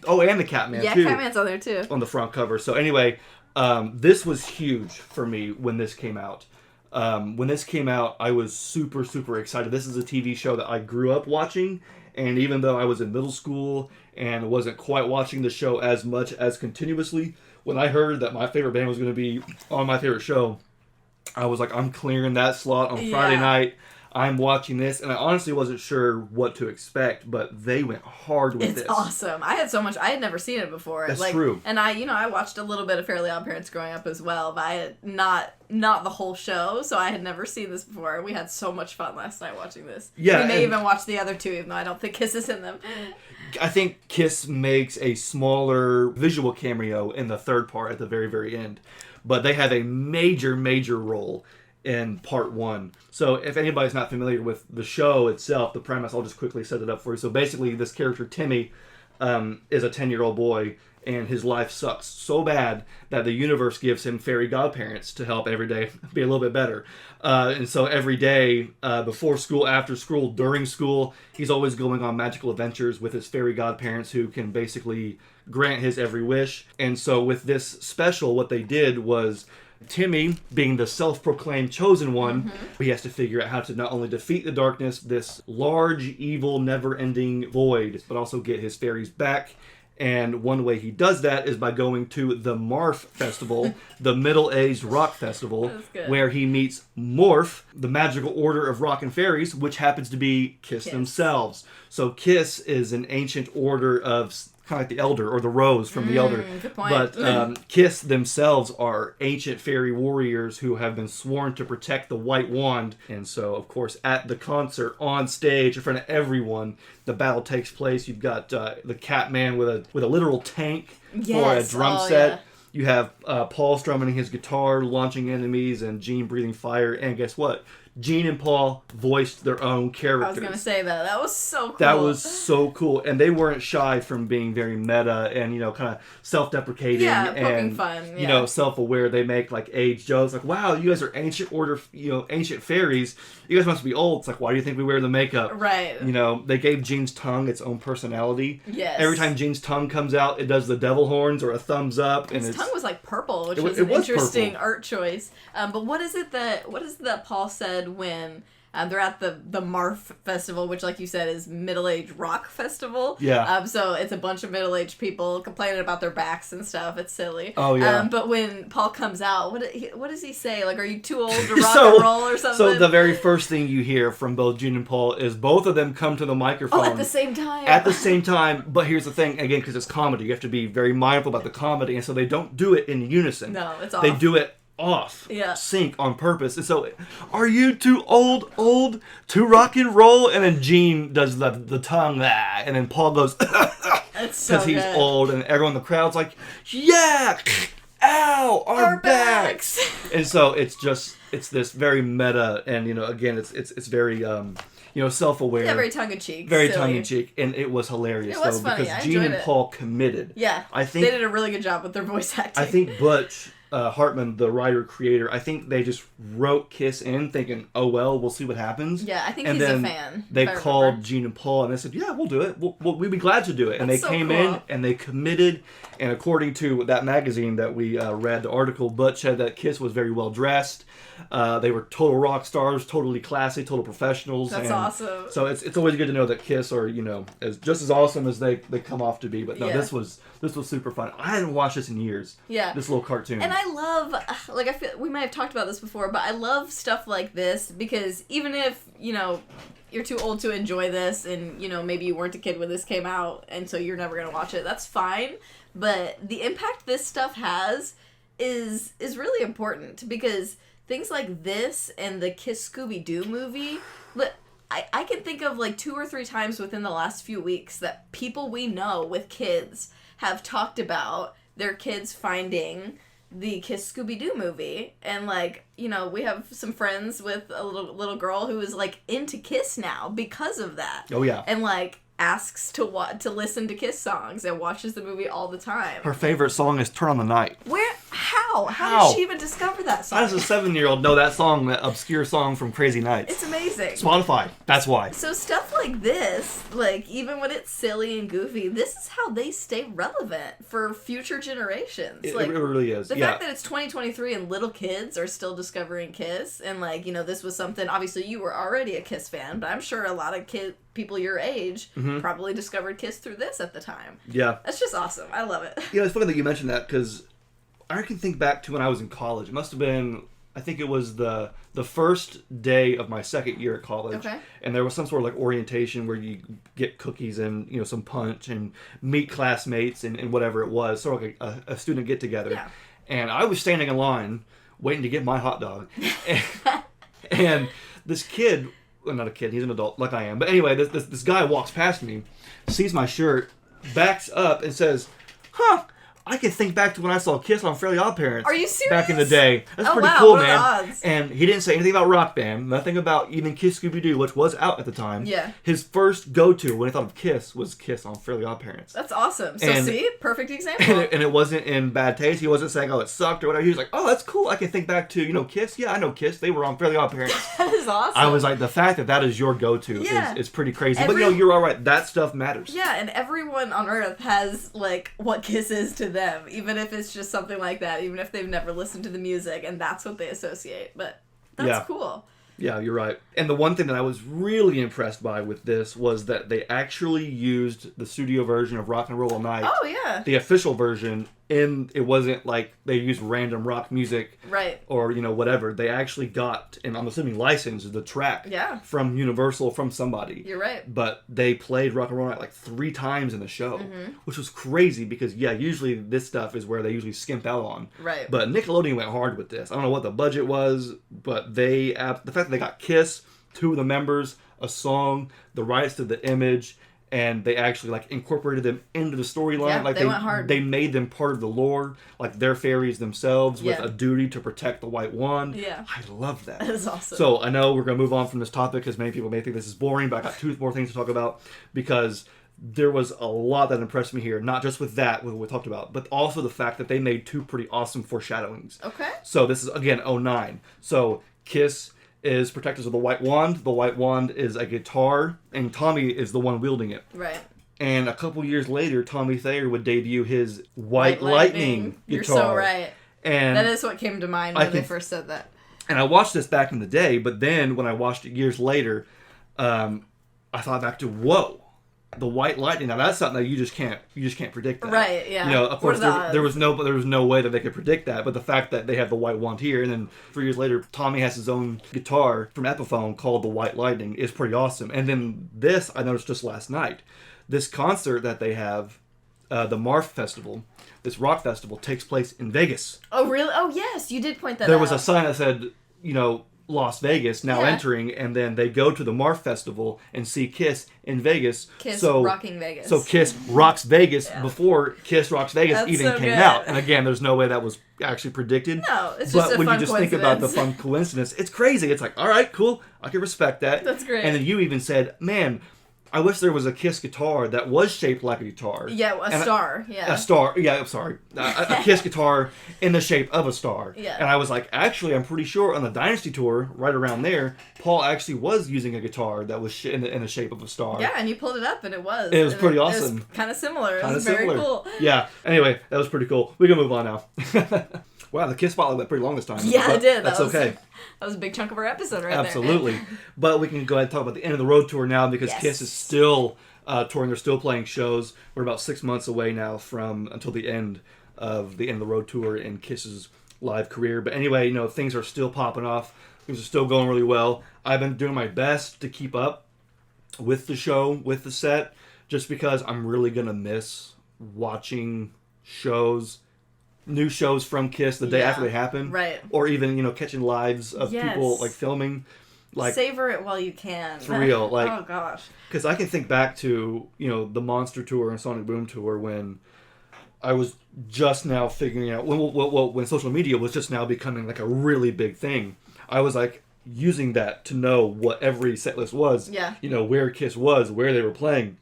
the Catman too. Yeah, Catman's on there too. On the front cover. So anyway, this was huge for me when this came out. When this came out, I was super, super excited. This is a TV show that I grew up watching, and even though I was in middle school and wasn't quite watching the show as much as continuously, when I heard that my favorite band was going to be on my favorite show, I was like, I'm clearing that slot on Friday night. I'm watching this, and I honestly wasn't sure what to expect, but they went hard with this. It's awesome. I had never seen it before. That's true. And I watched a little bit of Fairly OddParents growing up as well, but I had not the whole show, so I had never seen this before. We had so much fun last night watching this. Yeah, we may even watch the other two, even though I don't think Kiss is in them. I think Kiss makes a smaller visual cameo in the third part at the very, very end, but they have a major, major role in part 1. So if anybody's not familiar with the show itself, the premise, I'll just quickly set it up for you. So basically, this character, Timmy, is a 10-year-old boy, and his life sucks so bad that the universe gives him fairy godparents to help every day be a little bit better. And so every day, before school, after school, during school, he's always going on magical adventures with his fairy godparents who can basically grant his every wish. And so with this special, what they did was, Timmy, being the self-proclaimed chosen one, he has to figure out how to not only defeat the darkness, this large, evil, never-ending void, but also get his fairies back. And one way he does that is by going to the Marf Festival, the middle-aged rock festival, where he meets Morph, the magical order of rock and fairies, which happens to be Kiss themselves. So Kiss is an ancient order of, kind of like the Elder, or the Rose from the Elder. Good point. But Kiss themselves are ancient fairy warriors who have been sworn to protect the White Wand. And so, of course, at the concert, on stage, in front of everyone, the battle takes place. You've got the Catman with a literal tank for a drum set. Yeah. You have Paul strumming his guitar, launching enemies, and Gene breathing fire. And guess what? Gene and Paul voiced their own characters. I was going to say that. That was so cool. That was so cool. And they weren't shy from being very meta and, kind of self-deprecating. Yeah, poking and, fun. Yeah. Self-aware. They make, age jokes. Like, wow, you guys are ancient order, ancient fairies. You guys must be old. It's like, why do you think we wear the makeup? Right. They gave Gene's tongue its own personality. Yes. Every time Gene's tongue comes out, it does the devil horns or a thumbs up. And his tongue was purple, which was an interesting art choice. But what is it that Paul said when they're at the Marf Festival, which, like you said, is middle-aged rock festival. Yeah. So it's a bunch of middle-aged people complaining about their backs and stuff. It's silly. Oh, yeah. But when Paul comes out, what does he say? Like, are you too old to rock and roll or something? So the very first thing you hear from both Gene and Paul is both of them come to the microphone. Oh, at the same time. At the same time. But here's the thing, again, because it's comedy, you have to be very mindful about the comedy, and so they don't do it in unison. No, it's off. They do it off sync on purpose. And so, are you too old to rock and roll? And then Gene does the tongue, and then Paul goes It's so because he's good. old, and everyone in the crowd's like, yeah, ow, our backs. And so it's this very meta, and again, it's very self-aware. Yeah, very tongue-in-cheek. Very silly. tongue-in-cheek, and it was hilarious. It was funny. Because Gene and Paul committed. Yeah, I think they did a really good job with their voice acting. I think Butch Hartman, the writer-creator, I think they just wrote Kiss in thinking, oh well, we'll see what happens. Yeah, I think and he's then a fan. They called Gene and Paul and they said, yeah, we'll do it. We'd be glad to do it. And That's they so came cool. in and they committed. And according to that magazine that we read, the article, Butch said that Kiss was very well dressed. They were total rock stars, totally classy, total professionals. That's awesome. So it's always good to know that Kiss are just as awesome as they come off to be. But no, Yeah. this was super fun. I hadn't watched this in years. Yeah. This little cartoon. And I love, I feel we might have talked about this before, but I love stuff like this because even if you're too old to enjoy this, and maybe you weren't a kid when this came out, and so you're never gonna watch it, that's fine. But the impact this stuff has is really important because things like this and the Kiss Scooby-Doo movie, I can think of 2 or 3 times within the last few weeks that people we know with kids have talked about their kids finding the Kiss Scooby-Doo movie. And we have some friends with a little girl who is into Kiss now because of that. Oh yeah. And asks to listen to Kiss songs and watches the movie all the time. Her favorite song is Turn on the Night. How did she even discover that song? How does a 7-year-old know that song, that obscure song from Crazy Nights? It's amazing. Spotify. That's why. So stuff like this, even when it's silly and goofy, this is how they stay relevant for future generations. It really is. The fact that it's 2023 and little kids are still discovering Kiss, and this was something, obviously you were already a Kiss fan, but I'm sure a lot of people your age probably discovered Kiss through this at the time. Yeah. That's just awesome. I love it. It's funny that you mentioned that because I can think back to when I was in college. It must have been, I think it was the first day of my second year at college. Okay. And there was some sort of orientation where you get cookies and some punch and meet classmates and whatever it was. Sort of a student get together. Yeah. And I was standing in line waiting to get my hot dog. and this kid, well, not a kid, he's an adult like I am. But anyway, this guy walks past me, sees my shirt, backs up and says, huh, I can think back to when I saw Kiss on Fairly Odd Parents. Are you serious? Back in the day. That's pretty wow, cool, what are man. the odds? And he didn't say anything about Rock Band, nothing about even Kiss Scooby-Doo, which was out at the time. Yeah. His first go-to when he thought of Kiss was Kiss on Fairly Odd Parents. That's awesome. So see? Perfect example. And it wasn't in bad taste. He wasn't saying, oh, it sucked or whatever. He was like, oh, that's cool. I can think back to, Kiss. Yeah, I know Kiss. They were on Fairly Odd Parents. That is awesome. I was like, the fact that is your go-to is pretty crazy. But, you're all right. That stuff matters. Yeah, and everyone on Earth has, what Kiss is to them, even if it's just something like that, even if they've never listened to the music, and that's what they associate. But that's cool. Yeah, you're right. And the one thing that I was really impressed by with this was that they actually used the studio version of Rock and Roll All Night. Oh, yeah. The official version. It wasn't like they used random rock music. Right. Or, whatever. They actually got, and I'm assuming licensed, the track from Universal, from somebody. You're right. But they played Rock and Roll All Night 3 times in the show, which was crazy because, usually this stuff is where they usually skimp out on. Right. But Nickelodeon went hard with this. I don't know what the budget was, but the fact that they got Kiss, 2 of the members, a song, the rights to the image, and they actually incorporated them into the storyline. Yeah, they went hard. They made them part of the lore, they're fairies themselves with a duty to protect the White Wand. Yeah. I love that. That is awesome. So I know we're going to move on from this topic because many people may think this is boring, but I got 2 more things to talk about because there was a lot that impressed me here, not just with that, with what we talked about, but also the fact that they made 2 pretty awesome foreshadowings. Okay. So this is, again, 09. So Kiss is protectors of the White Wand. The White Wand is a guitar, and Tommy is the one wielding it. Right. And a couple years later, Tommy Thayer would debut his White Lightning guitar. You're so right. And that is what came to mind when they first said that. And I watched this back in the day, but then when I watched it years later, I thought back to, whoa, the White Lightning. Now that's something that you just can't predict that. Right, yeah. Of course there was no way that they could predict that, but the fact that they have the White Wand here, and then 3 years later Tommy has his own guitar from Epiphone called the White Lightning is pretty awesome. And then this I noticed just last night. This concert that they have, the Marf Festival, this rock festival, takes place in Vegas. Oh really? Oh yes, you did point that out. There was a sign that said, Las Vegas, now entering, and then they go to the Marf Festival and see Kiss in Vegas. Kiss rocking Vegas. So Kiss rocks Vegas before Kiss Rocks Vegas That's even so came good. out. And again, there's no way that was actually predicted. No, it's just but a when fun you just coincidence. think about the fun coincidence, it's crazy. It's like, all right, cool, I can respect that. That's great. And then you even said, man, I wish there was a Kiss guitar that was shaped like a guitar. Yeah, a star. A star. Yeah, I'm sorry. A Kiss guitar in the shape of a star. Yeah. And I was like, actually, I'm pretty sure on the Dynasty tour, right around there, Paul actually was using a guitar that was in the shape of a star. Yeah, and you pulled it up, and it was. It was pretty awesome. It was kind of similar. It was very cool. Yeah. Anyway, that was pretty cool. We can move on now. Wow, the Kiss spotlight went pretty long this time. Yeah, it did. That's okay. That was a big chunk of our episode right Absolutely. there. But we can go ahead and talk about the end of the road tour now because Kiss is still touring. They're still playing shows. We're about 6 months away now until the end of the road tour in Kiss's live career. But anyway, things are still popping off. Things are still going really well. I've been doing my best to keep up with the show, with the set, just because I'm really going to miss watching new shows from Kiss the day after they happen. Right. Or even, catching lives of people, filming. Savor it while you can. For real. Oh, gosh. Because I can think back to, the Monster Tour and Sonic Boom Tour when I was just now figuring out, when social media was just now becoming a really big thing. I was using that to know what every set list was. Yeah. Where Kiss was, where they were playing.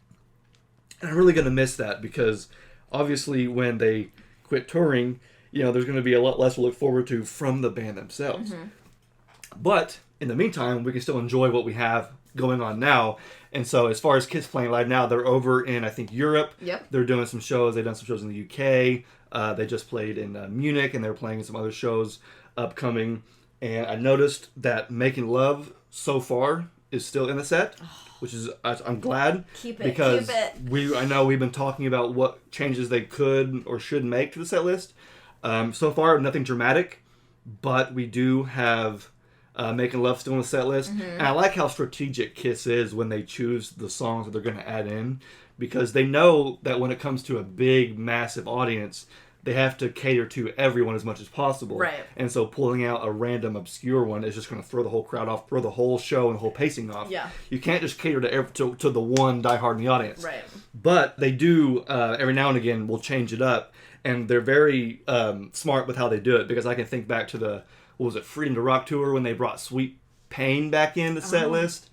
And I'm really going to miss that because obviously when they quit touring, there's going to be a lot less to look forward to from the band themselves. Mm-hmm. But in the meantime, we can still enjoy what we have going on now. And so as far as Kiss playing live now, they're over in, I think, Europe. Yep. They're doing some shows. They've done some shows in the UK. They just played in Munich, and they're playing some other shows upcoming. And I noticed that Making Love so far is still in the set, which is, I'm glad. Keep it. Because I know we've been talking about what changes they could or should make to the set list. So far, nothing dramatic, but we do have Making Love still on the set list. Mm-hmm. And I like how strategic Kiss is when they choose the songs that they're going to add in, because they know that when it comes to a big, massive audience, they have to cater to everyone as much as possible. Right. And so pulling out a random, obscure one is just going to throw the whole crowd off, throw the whole show and the whole pacing off. Yeah. You can't just cater to the one diehard in the audience. Right. But they do, every now and again, will change it up. And they're very smart with how they do it, because I can think back to Freedom to Rock tour when they brought Sweet Pain back in the set list.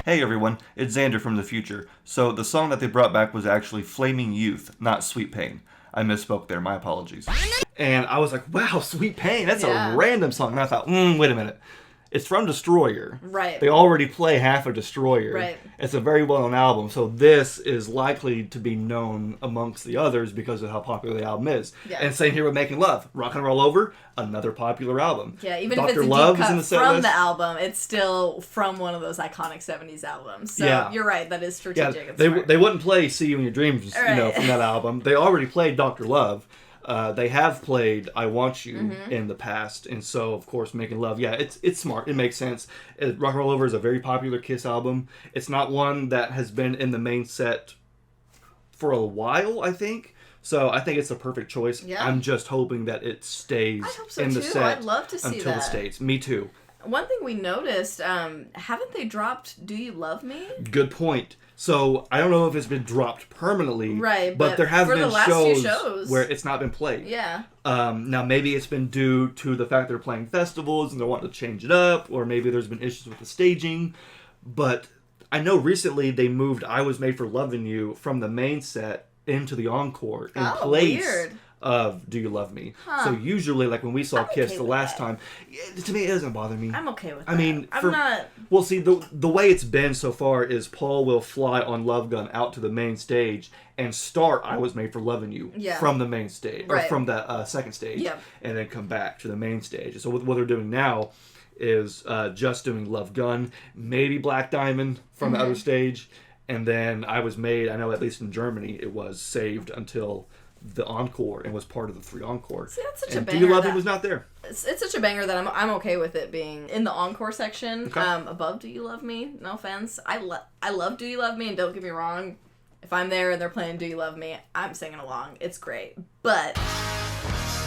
Hey everyone, it's Xander from the future. So the song that they brought back was actually Flaming Youth, not Sweet Pain. I misspoke there, my apologies. And I was like, wow, Sweet Pain, that's a random song. And I thought, wait a minute. It's from Destroyer. Right. They already play half of Destroyer. Right. It's a very well-known album, so this is likely to be known amongst the others because of how popular the album is. Yeah. And same here with Making Love. Rock and Roll Over, another popular album. Yeah, even Dr. if it's a Love deep cut is in the set from list. the album, it's still from one of those iconic 70s albums. So you're right, that is strategic. Yeah, they wouldn't play See You in Your Dreams, right. From that album. They already played Dr. Love. They have played I Want You in the past, and so of course Making Love, it's smart, it makes sense. Rock and Roll Over is a very popular Kiss album. It's not one that has been in the main set for a while, I think, so I think it's a perfect choice. I'm just hoping that it stays in the set. I'd love to see until that. the States. Me too. One thing we noticed, haven't they dropped Do You Love Me? Good point. So I don't know if it's been dropped permanently, right? But there have been shows where it's not been played. Yeah. Now maybe it's been due to the fact they're playing festivals and they're wanting to change it up, or maybe there's been issues with the staging. But I know recently they moved "I Was Made for Loving You" from the main set into the encore in place of Do You Love Me. So usually, like when we saw Kiss the last time, to me it doesn't bother me. I'm okay with that. I mean, I'm not... Well, see, the way it's been so far is Paul will fly on Love Gun out to the main stage and start I Was Made for Loving You from the main stage, or from the second stage, and then come back to the main stage. So what they're doing now is just doing Love Gun, maybe Black Diamond from the other stage, and then I Was Made, I know at least in Germany, it was saved until the encore and was part of the 3 encore. See, that's such a banger. banger. Do You Love Me was not there. It's such a banger that I'm okay with it being in the encore section, above Do You Love Me. No offense. I love Do You Love Me, and don't get me wrong, if I'm there and they're playing Do You Love Me, I'm singing along. It's great. But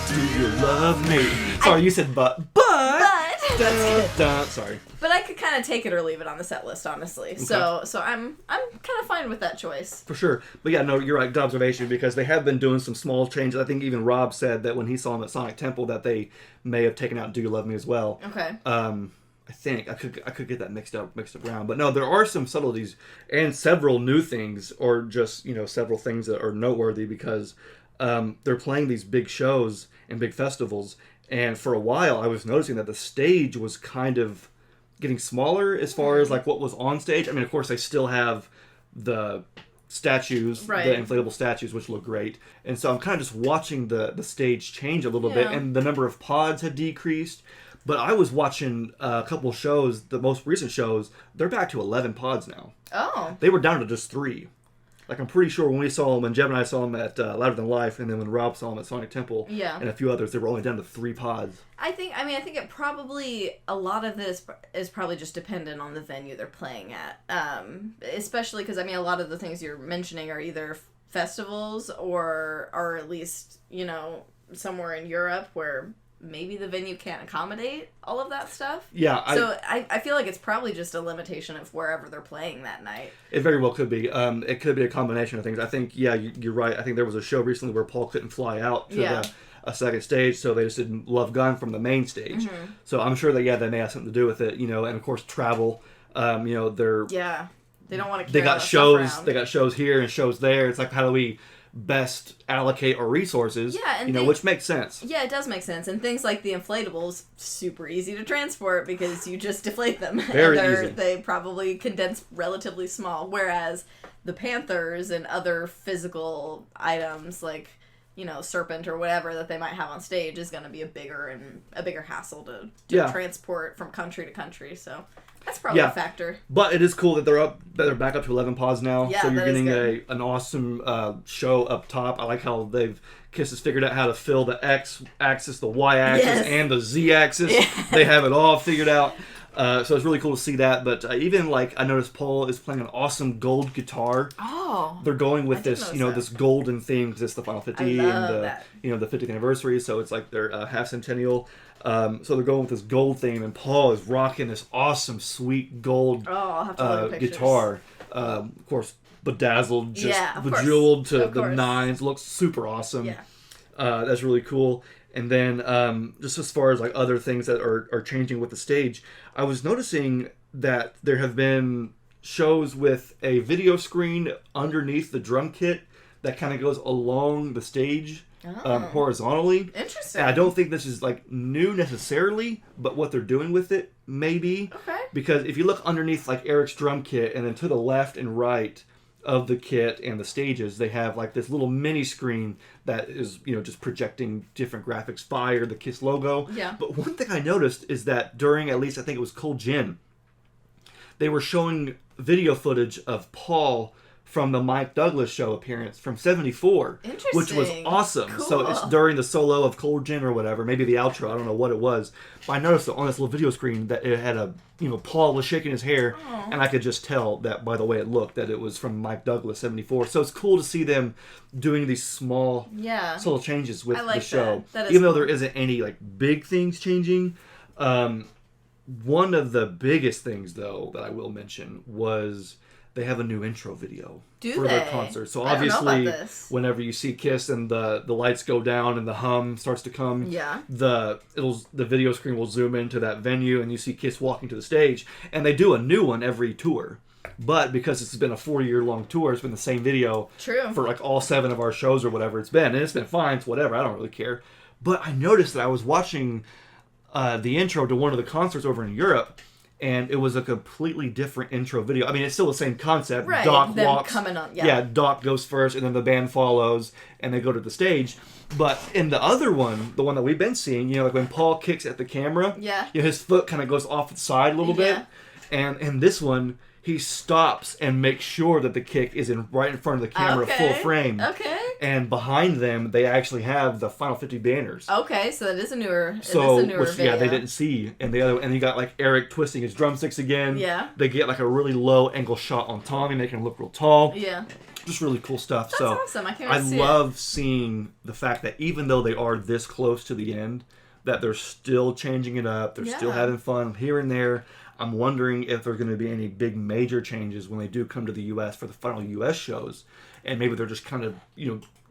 Do you love me? Sorry, you said but. But That's good. Sorry. But I could kind of take it or leave it on the set list, honestly. Okay. So I'm kind of fine with that choice. For sure. But yeah, no, you're right. Good observation, because they have been doing some small changes. I think even Rob said that when he saw him at Sonic Temple that they may have taken out Do You Love Me as well. Okay. I think I could get that mixed up around, but no, there are some subtleties and several new things, or just several things that are noteworthy, because they're playing these big shows and big festivals, and for a while I was noticing that the stage was kind of getting smaller as far as like what was on stage. I mean, of course, they still have the statues, right, the inflatable statues, which look great, and so I'm kind of just watching the stage change a little bit, and the number of pods had decreased. But I was watching a couple shows, the most recent shows, they're back to 11 pods now. Oh. They were down to just 3. Like, I'm pretty sure when Jeb and I saw them at Louder Than Life, and then when Rob saw them at Sonic Temple, and a few others, they were only down to 3 pods. I think it probably, a lot of this is probably just dependent on the venue they're playing at. Especially because, a lot of the things you're mentioning are either festivals or at least, somewhere in Europe where maybe the venue can't accommodate all of that stuff. Yeah. So I feel like it's probably just a limitation of wherever they're playing that night. It very well could be. It could be a combination of things. I think, you're right. I think there was a show recently where Paul couldn't fly out to a second stage, so they just did Love Gun from the main stage. Mm-hmm. So I'm sure that, they may have something to do with it, and of course travel. They're... Yeah. They don't want to carry They got shows here and shows there. It's like, how do we best allocate our resources, which makes sense. Yeah, it does make sense. And things like the inflatables, super easy to transport because you just deflate them. Very easy. They probably condense relatively small, whereas the Panthers and other physical items like, Serpent or whatever that they might have on stage is going to be a bigger hassle to transport from country to country. So that's probably a factor. But it is cool that they're back up to 11 pods now. Yeah, so you're getting an awesome show up top. I like how Kiss has figured out how to fill the X axis, the Y axis, and the Z axis. Yeah. They have it all figured out. So it's really cool to see that. But even I noticed Paul is playing an awesome gold guitar. Oh. They're going with this, this golden theme because it's the Final 50 and the 50th anniversary. So it's like their half centennial. So they're going with this gold theme, and Paul is rocking this awesome, sweet gold I'll have to look at guitar. Of course, bedazzled, just bejeweled to the nines. Looks super awesome. Yeah. That's really cool. And then just as far as other things that are changing with the stage, I was noticing that there have been shows with a video screen underneath the drum kit that kind of goes along the stage. Horizontally. Interesting. And I don't think this is new necessarily, but what they're doing with it maybe. Okay. Because if you look underneath Eric's drum kit, and then to the left and right of the kit and the stages, they have this little mini screen that is just projecting different graphics, fire, the Kiss logo. Yeah. But one thing I noticed is that during, at least I think it was Cold Gin, they were showing video footage of Paul from the Mike Douglas show appearance from '74, which was awesome. Cool. So it's during the solo of Cold Gin or whatever, maybe the outro, I don't know what it was. But I noticed that on this little video screen that it had Paul was shaking his hair, and I could just tell that by the way it looked that it was from Mike Douglas '74. So it's cool to see them doing these small subtle changes with the show. That is even cool. though there isn't any big things changing. One of the biggest things though that I will mention was they have a new intro video for their concert. So obviously, whenever you see Kiss and the lights go down and the hum starts to come, the video screen will zoom into that venue and you see Kiss walking to the stage. And they do a new one every tour. But because it's been a 4-year-long tour, it's been the same video for all 7 of our shows or whatever it's been. And it's been fine. It's whatever. I don't really care. But I noticed that I was watching the intro to one of the concerts over in Europe, and it was a completely different intro video. I mean, it's still the same concept. Right, Doc them walks. Coming on, Doc goes first, and then the band follows, and they go to the stage. But in the other one, the one that we've been seeing, when Paul kicks at the camera, his foot kind of goes off the side a little bit. And in this one, he stops and makes sure that the kick is right in front of the camera, full frame. Okay. And behind them, they actually have the Final 50 banners. Okay, so that is a newer. Which, video. They didn't see. And you got Eric twisting his drumsticks again. Yeah. They get a really low angle shot on Tommy, making him look real tall. Yeah. Just really cool stuff. That's awesome. I can't wait to see love seeing the fact that even though they are this close to the end, that they're still changing it up. They're still having fun here and there. I'm wondering if there's going to be any big major changes when they do come to the U.S. for the final U.S. shows. And maybe they're just kind of,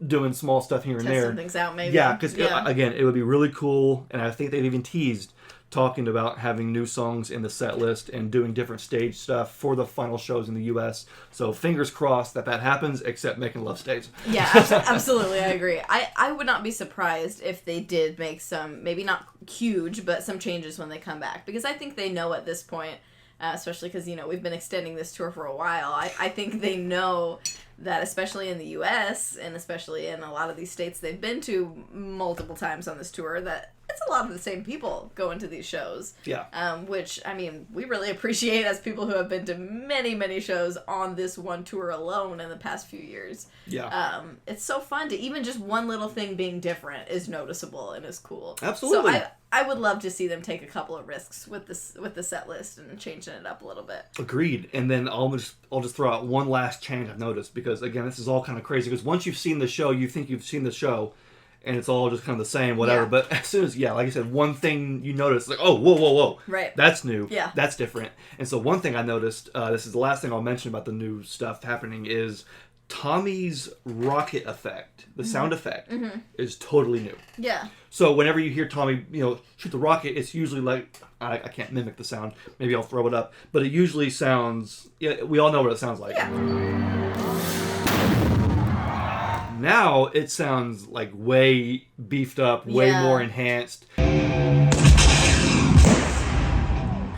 doing small stuff here and there. Testing things out, maybe. Yeah, because, again, it would be really cool. And I think they've even teased talking about having new songs in the set list and doing different stage stuff for the final shows in the U.S. So fingers crossed that happens, except Making Love stays. Yeah, absolutely. I agree. I would not be surprised if they did make some, maybe not huge, but some changes when they come back. Because I think they know at this point, especially because, we've been extending this tour for a while, I think they know that, especially in the U.S. and especially in a lot of these states they've been to multiple times on this tour, that it's a lot of the same people going to these shows. Yeah. Which, we really appreciate as people who have been to many, many shows on this one tour alone in the past few years. Yeah. It's so fun to even just one little thing being different is noticeable and is cool. Absolutely. So I would love to see them take a couple of risks with the set list and changing it up a little bit. Agreed. And then I'll just throw out one last change I've noticed, because again, this is all kind of crazy, because once you've seen the show, you think you've seen the show, and it's all just kind of the same, whatever. Yeah. But as soon as, like I said, one thing you notice, like, oh, whoa. Right. That's new. Yeah. That's different. And so one thing I noticed, this is the last thing I'll mention about the new stuff happening, is Tommy's rocket effect, the sound effect, is totally new. Yeah. So whenever you hear Tommy, shoot the rocket, it's usually like, I can't mimic the sound. Maybe I'll throw it up. But it usually sounds, we all know what it sounds like. Yeah. Now it sounds like way beefed up, way more enhanced.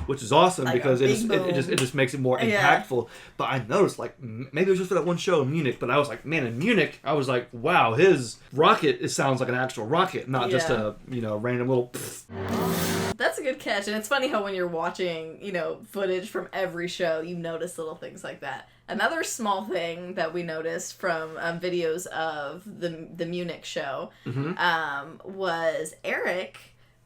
Which is awesome, like, because it just makes it more impactful. But I noticed, like, maybe it was just for that one show in Munich, but I was like, man, in Munich, I was like, wow, his rocket, sounds like an actual rocket, not just a, random little pfft. That's a good catch. And it's funny how when you're watching, footage from every show, you notice little things like that. Another small thing that we noticed from videos of the Munich show was Eric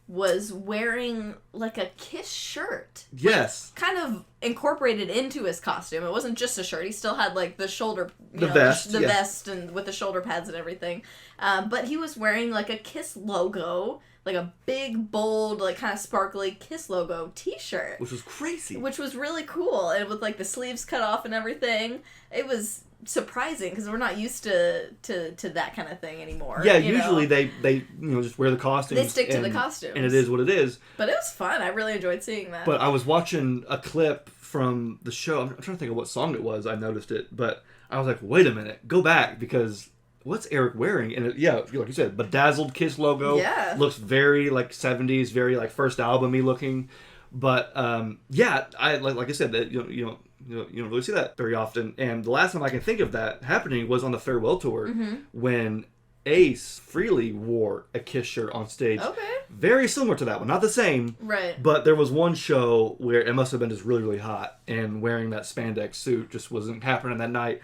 was wearing like a Kiss shirt. Yes. Kind of incorporated into his costume. It wasn't just a shirt. He still had like the shoulder, vest, the vest and with the shoulder pads and everything. But he was wearing like a Kiss logo, like a big, bold, like kind of sparkly Kiss logo t-shirt. Which was crazy. Which was really cool. And with like the sleeves cut off and everything. It was surprising because we're not used to that kind of thing anymore. Yeah, usually they just wear the costumes. They stick to the costumes. And it is what it is. But it was fun. I really enjoyed seeing that. But I was watching a clip from the show. I'm trying to think of what song it was. I noticed it. But I was like, wait a minute. Go back, because what's Eric wearing? And like you said, bedazzled Kiss logo. Yeah. Looks very like 70s, very like first album-y looking. But I like I said, that you don't really see that very often. And the last time I can think of that happening was on the farewell tour when Ace Frehley wore a Kiss shirt on stage. Okay. Very similar to that one, not the same. Right. But there was one show where it must have been just really, really hot, and wearing that spandex suit just wasn't happening that night.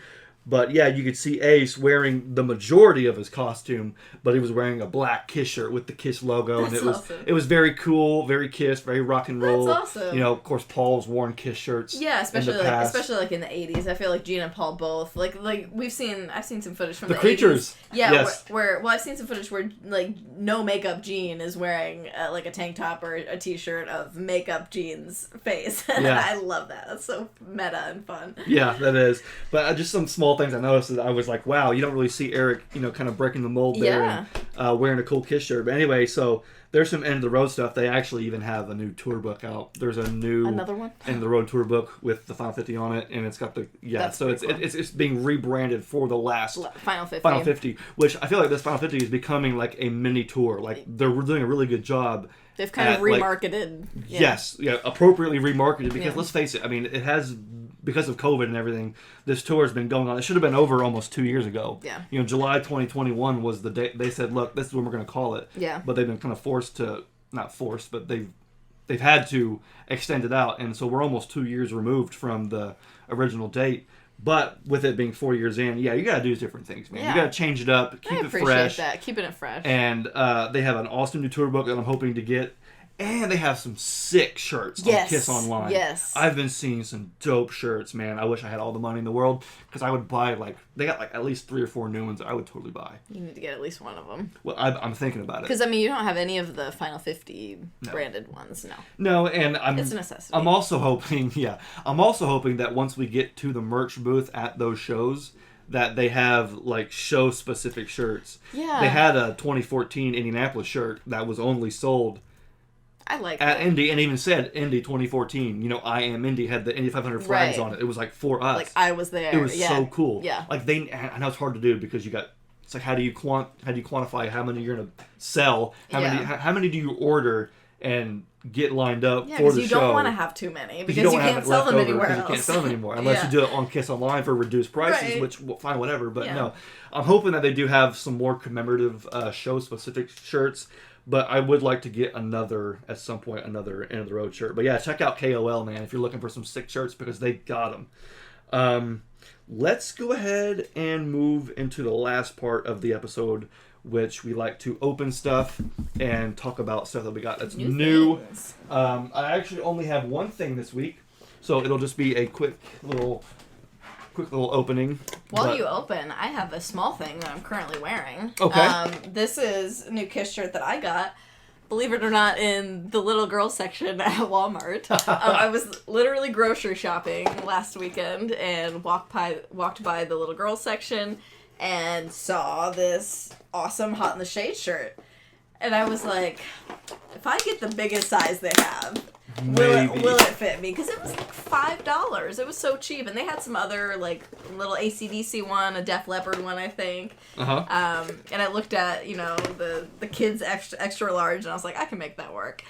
But yeah, you could see Ace wearing the majority of his costume, but he was wearing a black Kiss shirt with the Kiss logo. That's and awesome. It was very cool, very Kiss, very rock and roll. That's awesome. Of course, Paul's worn Kiss shirts. Yeah, especially in the past. especially like in the 80s. I feel like Gene and Paul both like I've seen some footage from the Creatures. 80s. Yeah, yes. where I've seen some footage where like no makeup Gene is wearing like a tank top or a t-shirt of makeup Gene's face. Yeah. I love that. That's so meta and fun. Yeah, that is. But just some small things I noticed that I was like, wow, you don't really see Eric, kind of breaking the mold there and wearing a cool Kiss shirt. But anyway, so there's some end of the road stuff. They actually even have a new tour book out. There's another one end of the road tour book with the Final 50 on it, and it's got the That's so cool. it's being rebranded for the last Final 50. Final 50, which I feel like this Final 50 is becoming like a mini tour. Like they're doing a really good job. They've kind of remarketed. Yes, appropriately remarketed, because let's face it, I mean, it has, because of COVID and everything, this tour has been going on. It should have been over almost 2 years ago. Yeah. July 2021 was the day they said, look, this is when we're going to call it. Yeah. But they've been kind of not forced, but they've had to extend it out. And so we're almost 2 years removed from the original date. But with it being 4 years in, you got to do different things, man. Yeah. You got to change it up, keep it fresh. I appreciate that, keeping it fresh. And they have an awesome new tour book that I'm hoping to get. And they have some sick shirts on Kiss Online. Yes. I've been seeing some dope shirts, man. I wish I had all the money in the world because I would buy, like, they got like at least 3 or 4 new ones I would totally buy. You need to get at least one of them. Well, I'm thinking about it. Because, I mean, you don't have any of the Final 50 branded ones, no. No, and it's a necessity. I'm also hoping that once we get to the merch booth at those shows, that they have, like, show-specific shirts. Yeah. They had a 2014 Indianapolis shirt that was only sold I like at that. Indy, and even said Indy 2014. You know, I am Indy had the Indy 500 flags on it. It was like for us. Like I was there. It was so cool. Yeah. Like I know it's hard to do because you got. It's like how do you quantify how many you're gonna sell? How many do you order and get lined up for the show? because you don't want to have too many because you can't sell them anywhere else. You can't sell them anymore unless you do it on Kiss Online for reduced prices, which fine, whatever. But no, I'm hoping that they do have some more commemorative show specific shirts. But I would like to get another end of the road shirt. But yeah, check out KOL, man, if you're looking for some sick shirts because they got them. Let's go ahead and move into the last part of the episode, which we like to open stuff and talk about stuff that we got that's new. I actually only have one thing this week, so it'll just be a quick little opening. While you open, I have a small thing that I'm currently wearing. Okay. This is a new Kiss shirt that I got, believe it or not, in the little girl section at Walmart. I was literally grocery shopping last weekend and walked by the little girl section and saw this awesome Hot in the Shade shirt. And I was like, if I get the biggest size they have, will it fit me? Because it was like $5. It was so cheap. And they had some other, like, little AC/DC one, a Def Leppard one, I think. And I looked at, the kids extra large, and I was like, I can make that work.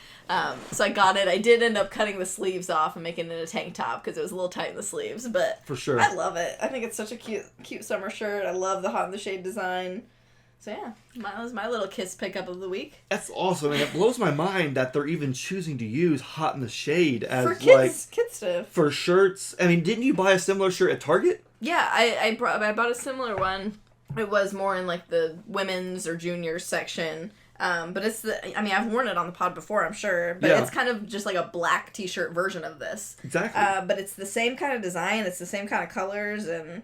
So I got it. I did end up cutting the sleeves off and making it a tank top because it was a little tight in the sleeves. But for sure, I love it. I think it's such a cute summer shirt. I love the Hot in the Shade design. So yeah, that was my little Kiss pickup of the week. That's awesome, and it blows my mind that they're even choosing to use Hot in the Shade as for kids stuff. For shirts. I mean, didn't you buy a similar shirt at Target? Yeah, I bought a similar one. It was more in like the women's or junior section. But I've worn it on the pod before, I'm sure. But it's kind of just like a black t-shirt version of this. Exactly. But it's the same kind of design. It's the same kind of colors and...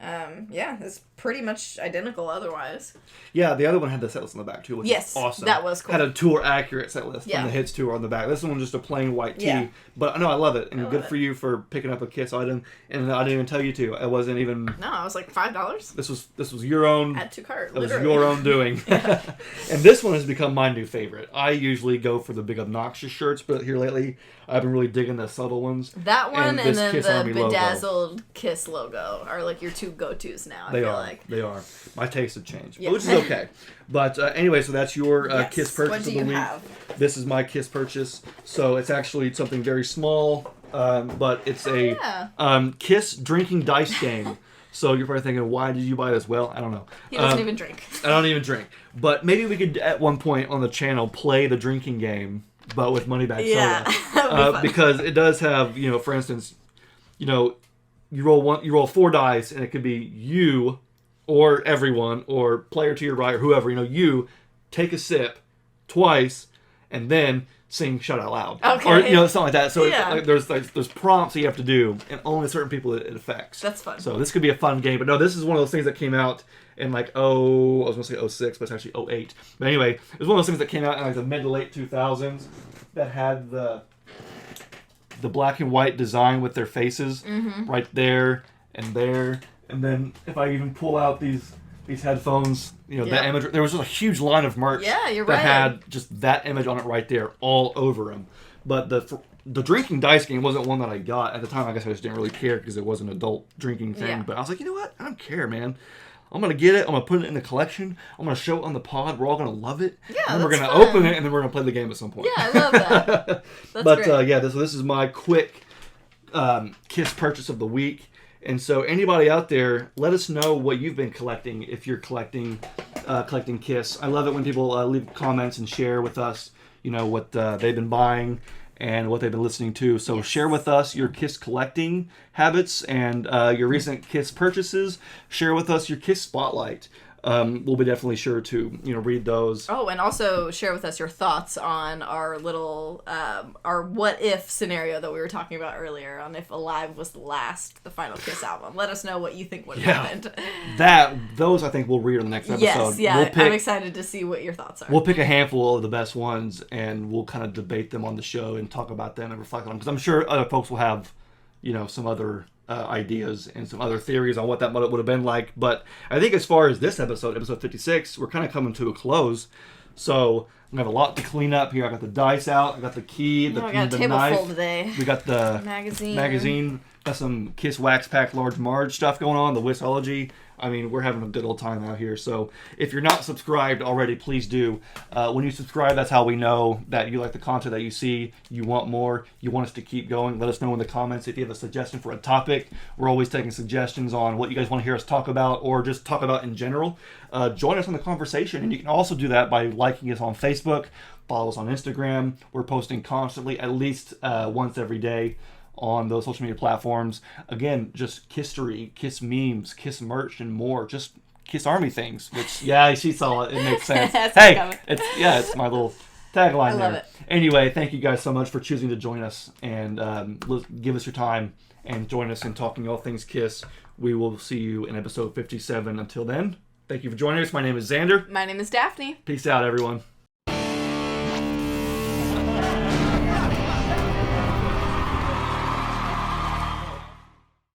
it's pretty much identical otherwise. Yeah, the other one had the set list on the back too, which is awesome. That was cool. Had a tour accurate set list from the Hits tour on the back. This one was just a plain white tee. Yeah. But no, I love it. And good for you for picking up a Kiss item. And I didn't even tell you to. It wasn't even... No, I was like $5. This was your own... Add to cart, literally. It was your own doing. And this one has become my new favorite. I usually go for the big obnoxious shirts, but here lately I've been really digging the subtle ones. That one and then Kiss the Army bedazzled logo. Kiss logo are like your two go-tos now, They are. My tastes have changed, which is okay. But anyway, so that's your Kiss purchase of the week. This is my Kiss purchase. So it's actually something very small, but it's a Kiss drinking dice game. So you're probably thinking, why did you buy this? Well, I don't know. He doesn't even drink. I don't even drink. But maybe we could, at one point on the channel, play the drinking game, but with money back soda. Because it does have, for instance, you roll 4 dice, and it could be you or everyone or player to your right or whoever. You take a sip twice and then sing "Shout Out Loud," or something like that. So there's prompts that you have to do, and only certain people it affects. That's fun. So this could be a fun game. But no, this is one of those things that came out in I was gonna say 06, but it's actually 08. But anyway, it was one of those things that came out in the mid to late 2000s that had the black and white design with their faces right there and there. And then if I even pull out these headphones, that image, there was just a huge line of merch that had just that image on it right there all over them. But the drinking dice game wasn't one that I got at the time. I guess I just didn't really care because it was an adult drinking thing. But I was like, you know what? I don't care, man. I'm going to get it. I'm going to put it in the collection. I'm going to show it on the pod. We're all going to love it. Yeah, and then we're going to open it, and then we're going to play the game at some point. Yeah, I love that. That's great. This is my quick Kiss purchase of the week. And so anybody out there, let us know what you've been collecting if you're collecting Kiss. I love it when people leave comments and share with us, what they've been buying and what they've been listening to. So share with us your Kiss collecting habits and your recent Kiss purchases. Share with us your Kiss spotlight. we'll be definitely sure to read those. Oh, and also share with us your thoughts on our little our what if scenario that we were talking about earlier on if Alive was the final Kiss album. Let us know what you think would have happened. Those I think we'll read on the next episode. Yes, yeah, I'm excited to see what your thoughts are. We'll pick a handful of the best ones and we'll kind of debate them on the show and talk about them and reflect on them because I'm sure other folks will have some other ideas and some other theories on what that would have been like. But I think as far as this episode 56, we're kind of coming to a close. So we have a lot to clean up here. I got the dice out. I got the key, the table knife. Full today. We got the magazine. Got some Kiss Wax Pack Large Marge stuff going on. The Wishology. I mean, we're having a good old time out here. So if you're not subscribed already, please do. When you subscribe, that's how we know that you like the content that you see. You want more. You want us to keep going. Let us know in the comments if you have a suggestion for a topic. We're always taking suggestions on what you guys want to hear us talk about or just talk about in general. Join us in the conversation. And you can also do that by liking us on Facebook. Follow us on Instagram. We're posting constantly, at least once every day, on those social media platforms. Again, just Kissery, Kiss memes, Kiss merch, and more. Just Kiss Army things. Which, she saw it. It makes sense. It's my little tagline there. It. Anyway, thank you guys so much for choosing to join us and give us your time and join us in talking all things Kiss. We will see you in episode 57. Until then, thank you for joining us. My name is Xander. My name is Daphne. Peace out, everyone.